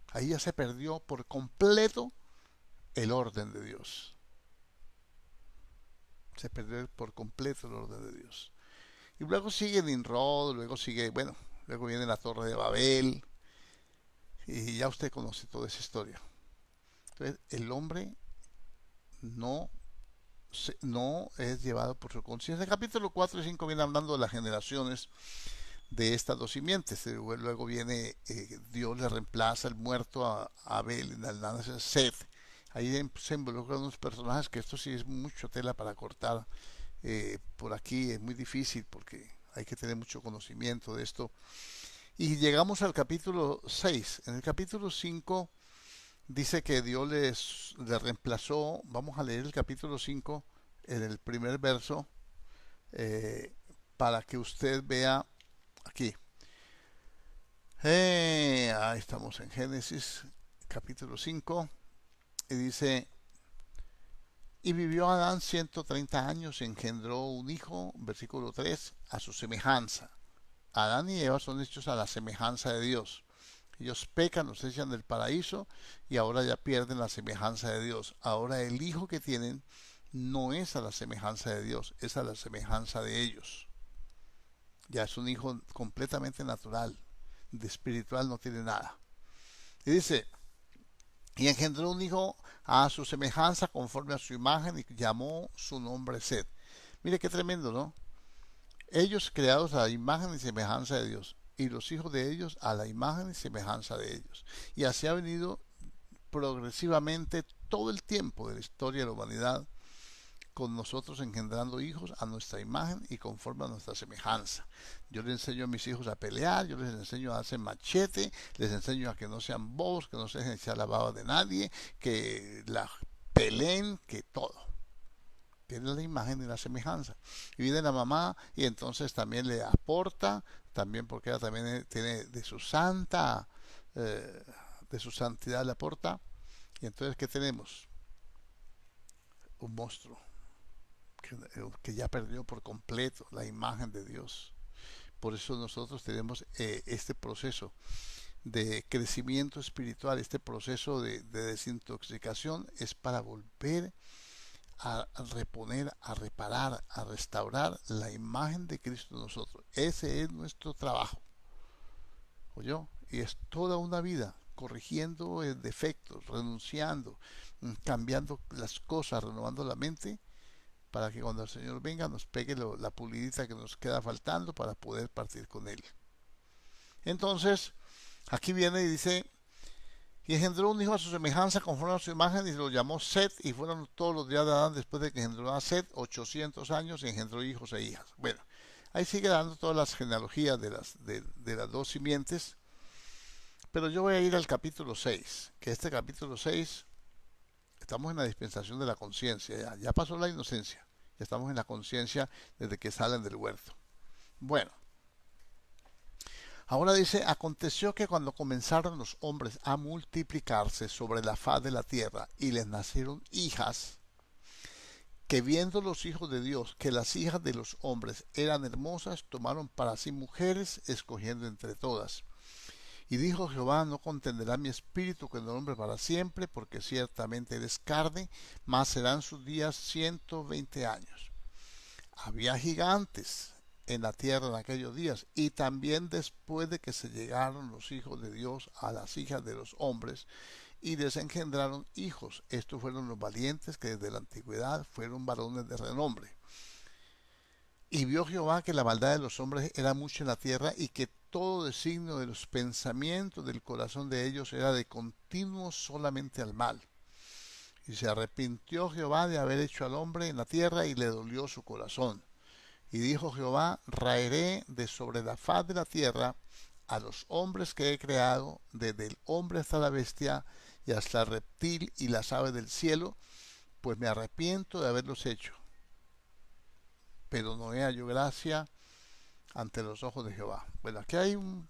ahí ya se perdió por completo el orden de Dios. Se perdió por completo el orden de Dios. Y luego sigue Nimrod, luego sigue, bueno, luego viene la Torre de Babel, y ya usted conoce toda esa historia. Entonces, el hombre no, no es llevado por su conciencia. El capítulo 4 y 5 viene hablando de las generaciones de estas dos simientes. Luego viene, Dios le reemplaza el muerto a Abel en el nace Seth. Ahí se involucran unos personajes que esto sí es mucho tela para cortar. Por aquí es muy difícil porque hay que tener mucho conocimiento de esto. Y llegamos al capítulo 6. En el capítulo 5 dice que Dios le reemplazó. Vamos a leer el capítulo 5 en el primer verso, eh, para que usted vea aquí. Ahí estamos en Génesis capítulo 5 y dice, y vivió Adán 130 años y engendró un hijo, versículo 3, a su semejanza. Adán y Eva son hechos a la semejanza de Dios. Ellos pecan, los echan del paraíso y ahora ya pierden la semejanza de Dios. Ahora el hijo que tienen no es a la semejanza de Dios, es a la semejanza de ellos. Ya es un hijo completamente natural, de espiritual no tiene nada. Y dice, y engendró un hijo a su semejanza conforme a su imagen y llamó su nombre Sed. Mire qué tremendo, ¿no? Ellos creados a la imagen y semejanza de Dios, y los hijos de ellos a la imagen y semejanza de ellos. Y así ha venido progresivamente todo el tiempo de la historia de la humanidad, con nosotros engendrando hijos a nuestra imagen y conforme a nuestra semejanza. Yo les enseño a mis hijos a pelear, yo les enseño a hacer machete, les enseño a que no sean bobos, que no se dejen echar la baba de nadie, que la peleen, que todo. Tiene la imagen y la semejanza. Y viene la mamá y entonces también le aporta, también porque ella también tiene eh, de su santidad le aporta. Y entonces, ¿qué tenemos? Un monstruo que ya perdió por completo la imagen de Dios. Por eso nosotros tenemos este proceso de crecimiento espiritual, este proceso de desintoxicación, es para volver a reponer, a reparar, a restaurar la imagen de Cristo en nosotros. Ese es nuestro trabajo. ¿Oyó? Y es toda una vida corrigiendo defectos, renunciando, cambiando las cosas, renovando la mente, para que cuando el Señor venga nos pegue la pulidita que nos queda faltando para poder partir con Él. Entonces, aquí viene y dice, y engendró un hijo a su semejanza conforme a su imagen y lo llamó Set, y fueron todos los días de Adán después de que engendró a Set 800 años y engendró hijos e hijas. Bueno, ahí sigue dando todas las genealogías de las dos simientes, pero yo voy a ir al capítulo 6, que este capítulo 6 estamos en la dispensación de la conciencia, ya pasó la inocencia, ya estamos en la conciencia desde que salen del huerto. Bueno, ahora dice, aconteció que cuando comenzaron los hombres a multiplicarse sobre la faz de la tierra y les nacieron hijas, que viendo los hijos de Dios que las hijas de los hombres eran hermosas, tomaron para sí mujeres, escogiendo entre todas. Y dijo Jehová, no contenderá mi espíritu con el hombre para siempre, porque ciertamente eres carne, mas serán sus días 120 años. Había gigantes en la tierra en aquellos días, y también después de que se llegaron los hijos de Dios a las hijas de los hombres, y les engendraron hijos. Estos fueron los valientes que desde la antigüedad fueron varones de renombre. Y vio Jehová que la maldad de los hombres era mucha en la tierra, y que todo designio de los pensamientos del corazón de ellos era de continuo solamente al mal. Y se arrepintió Jehová de haber hecho al hombre en la tierra, y le dolió su corazón. Y dijo Jehová, raeré de sobre la faz de la tierra a los hombres que he creado, desde el hombre hasta la bestia, y hasta el reptil y las aves del cielo, pues me arrepiento de haberlos hecho. Pero no he hallado gracia ante los ojos de Jehová. Bueno, aquí hay un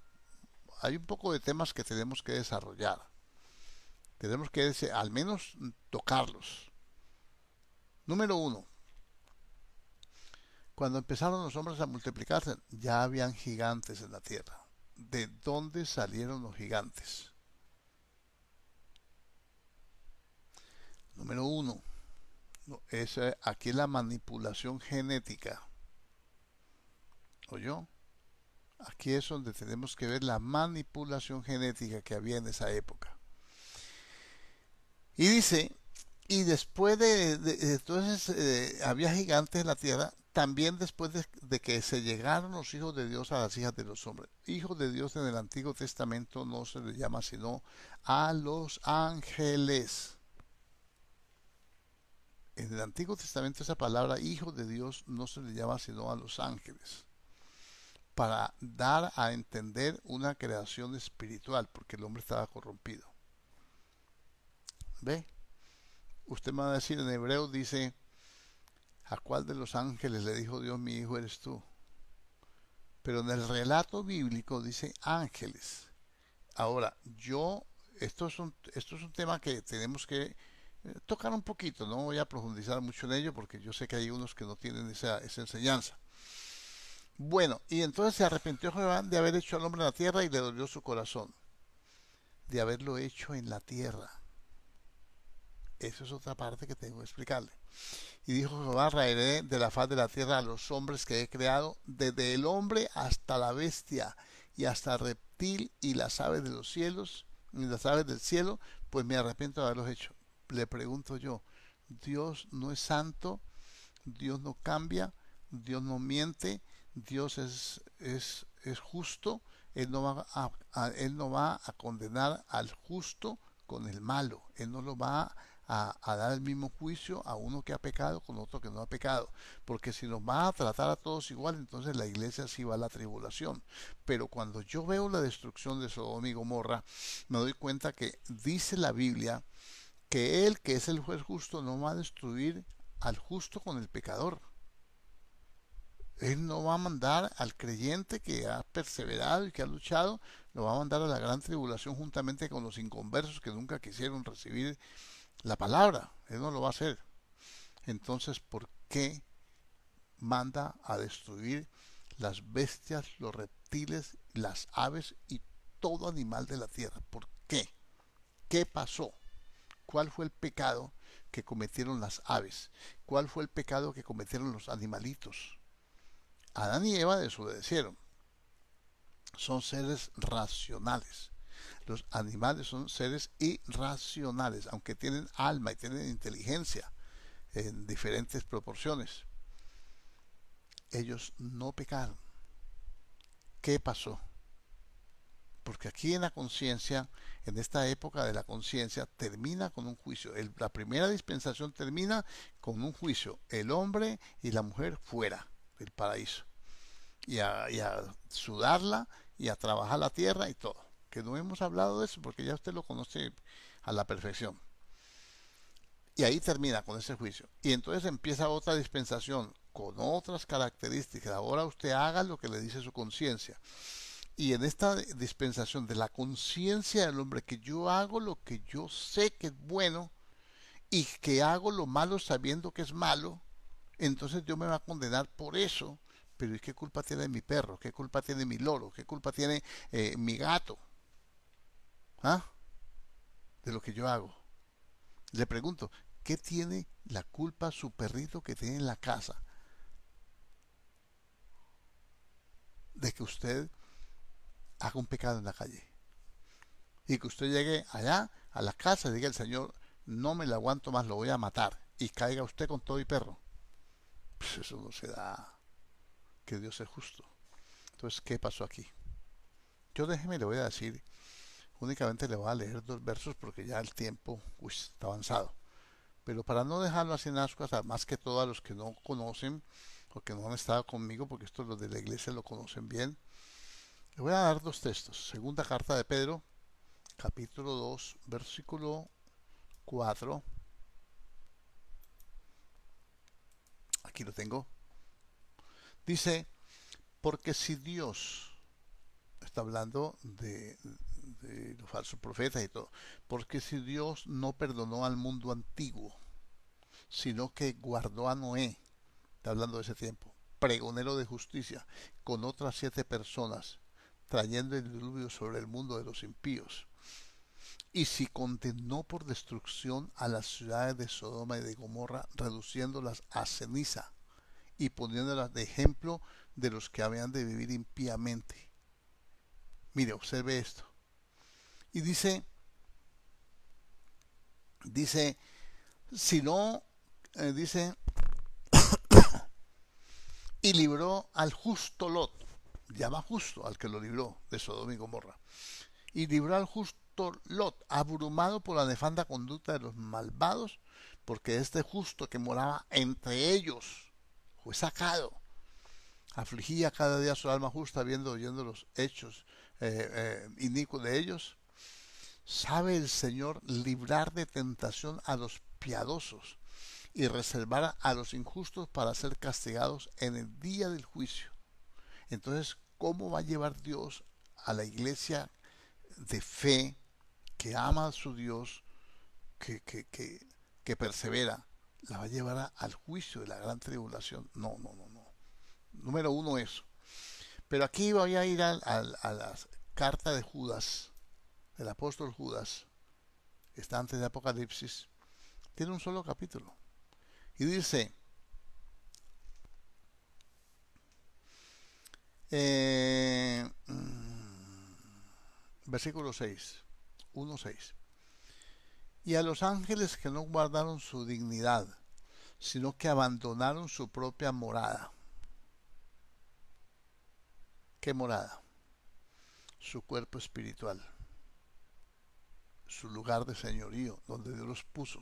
poco de temas que tenemos que desarrollar. Tenemos que al menos tocarlos. Número uno, cuando empezaron los hombres a multiplicarse, ya habían gigantes en la tierra. ¿De dónde salieron los gigantes? Número uno, no, aquí la manipulación genética. ¿Oyó? Aquí es donde tenemos que ver la manipulación genética que había en esa época. Y dice, y después entonces había gigantes en la tierra, también después de que se llegaron los hijos de Dios a las hijas de los hombres. Hijos de Dios en el Antiguo Testamento no se les llama sino a los ángeles. En el Antiguo Testamento esa palabra hijo de Dios no se le llama sino a los ángeles, para dar a entender una creación espiritual, porque el hombre estaba corrompido. ¿Ve? Usted me va a decir, en hebreo dice, ¿a cuál de los ángeles le dijo Dios, mi hijo eres tú? Pero en el relato bíblico dice ángeles. Ahora, esto es un tema que tenemos que tocar un poquito, no voy a profundizar mucho en ello porque yo sé que hay unos que no tienen esa enseñanza. Bueno, y entonces se arrepintió Jehová de haber hecho al hombre en la tierra, y le dolió su corazón de haberlo hecho en la tierra. Eso es otra parte que tengo que explicarle. Y dijo Jehová, raeré de la faz de la tierra a los hombres que he creado, desde el hombre hasta la bestia, y hasta el reptil y las aves de los cielos, y las aves del cielo, pues me arrepiento de haberlos hecho. Le pregunto yo, ¿Dios no es santo? ¿Dios no cambia? ¿Dios no miente? ¿Dios es justo? Él no va a condenar al justo con el malo. Él no lo va a dar el mismo juicio a uno que ha pecado con otro que no ha pecado, porque si nos va a tratar a todos igual, entonces la iglesia sí va a la tribulación. Pero cuando yo veo la destrucción de Sodoma y Gomorra, me doy cuenta que dice la Biblia que Él, que es el juez justo, no va a destruir al justo con el pecador. Él no va a mandar al creyente que ha perseverado y que ha luchado, lo va a mandar a la gran tribulación juntamente con los inconversos que nunca quisieron recibir la palabra. Él no lo va a hacer. Entonces, ¿por qué manda a destruir las bestias, los reptiles, las aves y todo animal de la tierra? ¿Por qué? ¿Qué pasó? ¿Cuál fue el pecado que cometieron las aves? ¿Cuál fue el pecado que cometieron los animalitos? Adán y Eva desobedecieron. Son seres racionales. Los animales son seres irracionales, aunque tienen alma y tienen inteligencia en diferentes proporciones. Ellos no pecaron. ¿Qué pasó? Porque aquí en la conciencia, en esta época de la conciencia, termina con un juicio. La primera dispensación termina con un juicio. El hombre y la mujer fuera del paraíso. Y a sudarla y a trabajar la tierra y todo. Que no hemos hablado de eso porque ya usted lo conoce a la perfección. Y ahí termina con ese juicio. Y entonces empieza otra dispensación con otras características. Ahora usted haga lo que le dice su conciencia. Y en esta dispensación de la conciencia del hombre, que yo hago lo que yo sé que es bueno y que hago lo malo sabiendo que es malo, entonces Dios me va a condenar por eso. Pero ¿y qué culpa tiene mi perro? ¿Qué culpa tiene mi loro? ¿Qué culpa tiene mi gato? ¿Ah? De lo que yo hago. Le pregunto, ¿qué tiene la culpa su perrito que tiene en la casa de que usted haga un pecado en la calle? Y que usted llegue allá a la casa y diga el Señor, no me lo aguanto más, lo voy a matar. Y caiga usted con todo y perro. Pues eso no se da, que Dios es justo. Entonces, ¿qué pasó aquí? Yo déjeme, le voy a decir, únicamente le voy a leer 2 versos porque ya el tiempo está avanzado. Pero para no dejarlo así en ascuas, más que todo a los que no conocen o que no han estado conmigo, porque estos los de la iglesia lo conocen bien, le voy a dar 2 textos. Segunda carta de Pedro, capítulo 2, versículo 4. Aquí lo tengo. Dice, porque si Dios, está hablando de los falsos profetas y todo, porque si Dios no perdonó al mundo antiguo, sino que guardó a Noé, está hablando de ese tiempo, pregonero de justicia, con otras 7 personas, trayendo el diluvio sobre el mundo de los impíos. Y si condenó por destrucción a las ciudades de Sodoma y de Gomorra, reduciéndolas a ceniza y poniéndolas de ejemplo de los que habían de vivir impíamente. Mire, observe esto. Y dice, si no, dice, y libró al justo Lot, llama justo al que lo libró de Sodoma y Gomorra, y libró al justo Lot, abrumado por la nefanda conducta de los malvados, porque este justo que moraba entre ellos fue sacado. Afligía cada día su alma justa, oyendo los hechos inicuos de ellos. Sabe el Señor librar de tentación a los piadosos y reservar a los injustos para ser castigados en el día del juicio. Entonces, ¿cómo va a llevar Dios a la iglesia de fe que ama a su Dios, que persevera? La va a llevar al juicio de la gran tribulación. No, no, no, no. Número uno, eso. Pero aquí voy a ir a la carta de Judas, del apóstol Judas, que está antes de Apocalipsis. Tiene un solo capítulo. Y dice, versículo 6, 1:6. Y a los ángeles que no guardaron su dignidad, sino que abandonaron su propia morada. ¿Qué morada? Su cuerpo espiritual, su lugar de señorío, donde Dios los puso.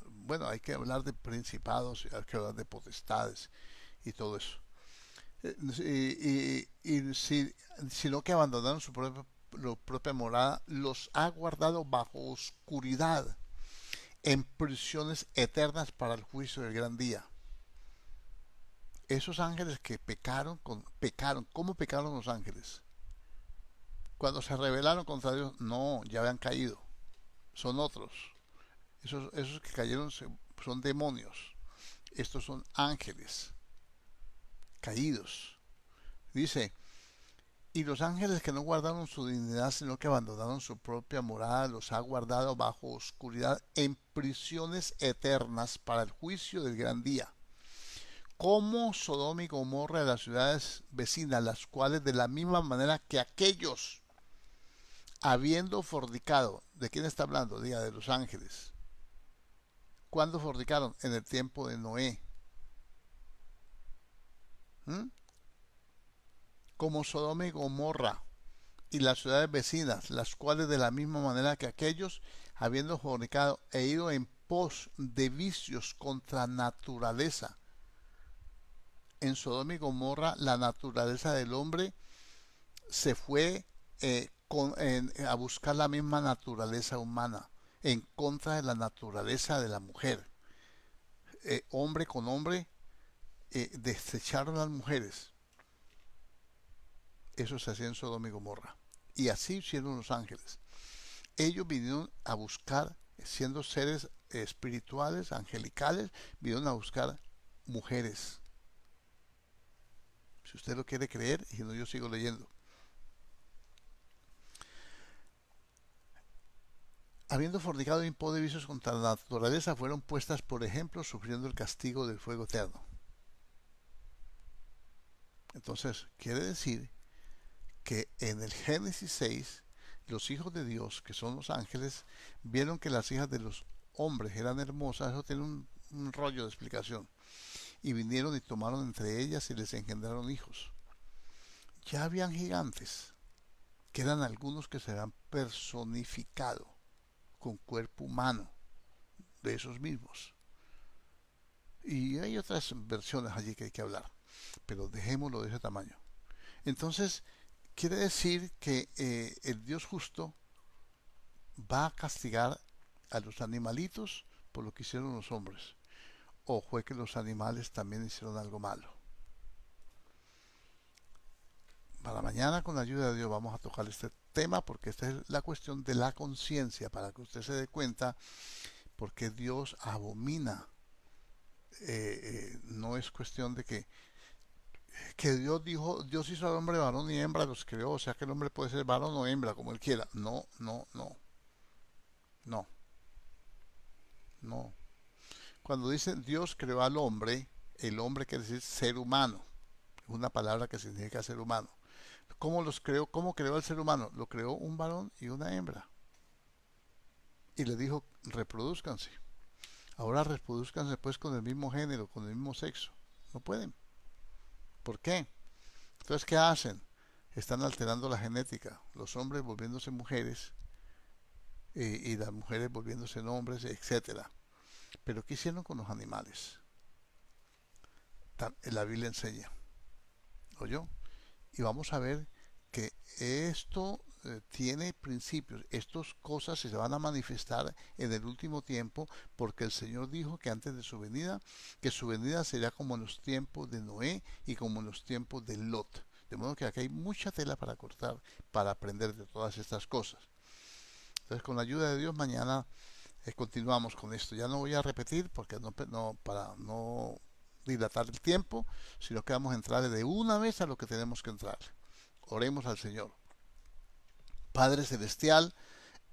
Bueno, hay que hablar de principados, hay que hablar de potestades y todo eso. Sino que abandonaron su propia morada, los ha guardado bajo oscuridad, en prisiones eternas para el juicio del gran día. Esos ángeles que pecaron, ¿cómo pecaron los ángeles? Cuando se rebelaron contra Dios, no, ya habían caído, son otros. Esos que cayeron son demonios, estos son ángeles caídos. Dice, y los ángeles que no guardaron su dignidad, sino que abandonaron su propia morada, los ha guardado bajo oscuridad en prisiones eternas para el juicio del gran día. Como Sodoma y Gomorra de las ciudades vecinas, las cuales de la misma manera que aquellos, habiendo fornicado, ¿de quién está hablando? Diga, de los ángeles. ¿Cuándo fornicaron? En el tiempo de Noé. ¿Mm? Como Sodoma y Gomorra y las ciudades vecinas, las cuales de la misma manera que aquellos, habiendo fornicado e ido en pos de vicios contra naturaleza. En Sodoma y Gomorra la naturaleza del hombre se fue a buscar la misma naturaleza humana, en contra de la naturaleza de la mujer. Hombre con hombre, desecharon a las mujeres. Eso se hacía en Sodoma y Gomorra. Y así hicieron los ángeles. Ellos vinieron a buscar, siendo seres espirituales, angelicales, vinieron a buscar mujeres. Si usted lo quiere creer, y no, yo sigo leyendo. habiendo fornicado en pos de vicios contra la naturaleza, fueron puestas por ejemplo, sufriendo el castigo del fuego eterno. Entonces, quiere decir que en el Génesis 6, los hijos de Dios, que son los ángeles, vieron que las hijas de los hombres eran hermosas. Eso tiene un rollo de explicación. Y vinieron y tomaron entre ellas y les engendraron hijos. Ya habían gigantes, que eran algunos que se habían personificado con cuerpo humano de esos mismos. Y hay otras versiones allí que hay que hablar, pero dejémoslo de ese tamaño. Entonces, quiere decir que el Dios justo va a castigar a los animalitos por lo que hicieron los hombres. O fue que los animales también hicieron algo malo. Para mañana, con la ayuda de Dios, vamos a tocar este tema porque esta es la cuestión de la conciencia, para que usted se dé cuenta porque Dios abomina. No es cuestión de que Dios dijo, Dios hizo al hombre varón y hembra, los creó, o sea que el hombre puede ser varón o hembra, como él quiera. No, no, no, no, no. Cuando dice Dios creó al hombre, el hombre quiere decir ser humano, es una palabra que significa ser humano. ¿Cómo los creó? ¿Cómo creó al ser humano? Lo creó un varón y una hembra. Y le dijo, reproduzcanse. Ahora reproduzcanse pues con el mismo género, con el mismo sexo. No pueden. ¿Por qué? Entonces, ¿qué hacen? Están alterando la genética. Los hombres volviéndose mujeres y las mujeres volviéndose hombres, etcétera. Pero ¿qué hicieron con los animales? La Biblia enseña. ¿Oyó? Y vamos a ver que esto tiene principios. Estas cosas se van a manifestar en el último tiempo, porque el Señor dijo que antes de su venida, que su venida sería como en los tiempos de Noé y como en los tiempos de Lot. De modo que aquí hay mucha tela para cortar, para aprender de todas estas cosas. Entonces, con la ayuda de Dios, mañana continuamos con esto. Ya no voy a repetir porque para no dilatar el tiempo, sino que vamos a entrar de una vez a lo que tenemos que entrar. Oremos al Señor. Padre Celestial,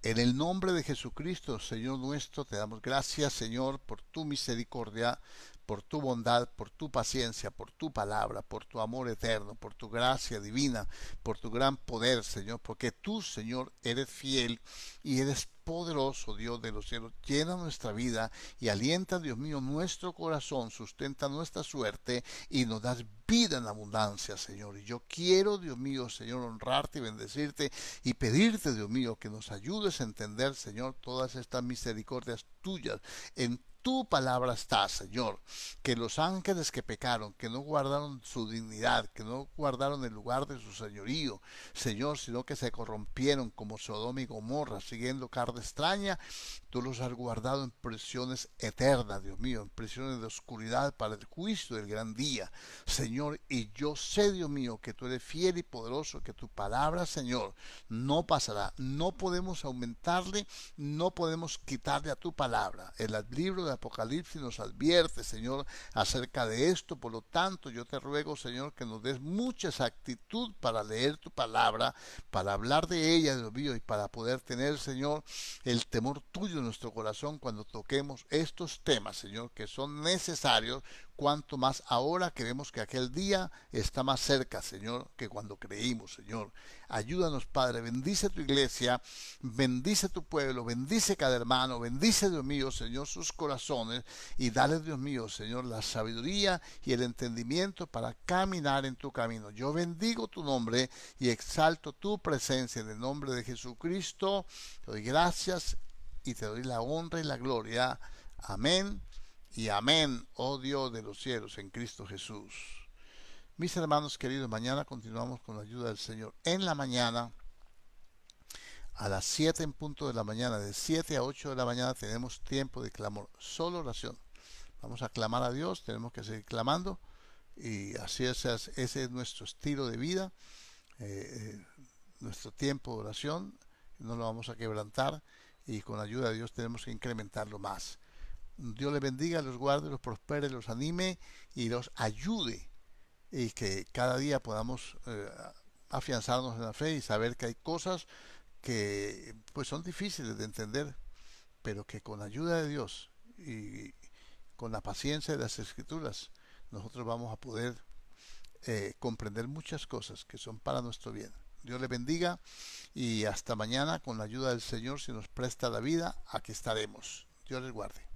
en el nombre de Jesucristo, Señor nuestro, te damos gracias, Señor, por tu misericordia, por tu bondad, por tu paciencia, por tu palabra, por tu amor eterno, por tu gracia divina, por tu gran poder, Señor, porque tú, Señor, eres fiel y eres poderoso, Dios de los cielos. Llena nuestra vida y alienta, Dios mío, nuestro corazón, sustenta nuestra suerte y nos das vida en abundancia, Señor. Y yo quiero, Dios mío, Señor, honrarte y bendecirte y pedirte, Dios mío, que nos ayudes a entender, Señor, todas estas misericordias tuyas. En tu palabra está, Señor, que los ángeles que pecaron, que no guardaron su dignidad, que no guardaron el lugar de su señorío, Señor, sino que se corrompieron como Sodoma y Gomorra, siguiendo carne extraña, tú los has guardado en prisiones eternas, Dios mío, en prisiones de oscuridad para el juicio del gran día, Señor. Y yo sé, Dios mío, que tú eres fiel y poderoso, que tu palabra, Señor, no pasará. No podemos aumentarle, no podemos quitarle a tu palabra. El libro de Apocalipsis nos advierte, Señor, acerca de esto. Por lo tanto, yo te ruego, Señor, que nos des mucha exactitud para leer tu palabra, para hablar de ella, Dios mío, y para poder tener, Señor, el temor tuyo en nuestro corazón cuando toquemos estos temas, Señor, que son necesarios, cuanto más ahora que vemos que aquel día está más cerca, Señor, que cuando creímos, Señor. Ayúdanos, Padre, bendice tu iglesia, bendice tu pueblo, bendice cada hermano, bendice, Dios mío, Señor, sus corazones y dale, Dios mío, Señor, la sabiduría y el entendimiento para caminar en tu camino. Yo bendigo tu nombre y exalto tu presencia en el nombre de Jesucristo. Te doy gracias y te doy la honra y la gloria. Amén y amén, oh Dios de los cielos, en Cristo Jesús. Mis hermanos queridos, mañana continuamos con la ayuda del Señor. En la mañana, a las 7 en punto de la mañana, de 7 a 8 de la mañana, tenemos tiempo de clamor, solo oración. Vamos a clamar a Dios, tenemos que seguir clamando, y así ese es nuestro estilo de vida, nuestro tiempo de oración, no lo vamos a quebrantar, y con la ayuda de Dios tenemos que incrementarlo más. Dios les bendiga, los guarde, los prospere, los anime y los ayude, y que cada día podamos afianzarnos en la fe y saber que hay cosas que pues son difíciles de entender, pero que con la ayuda de Dios y con la paciencia de las Escrituras, nosotros vamos a poder comprender muchas cosas que son para nuestro bien. Dios le bendiga y hasta mañana con la ayuda del Señor, si nos presta la vida, aquí estaremos. Dios les guarde.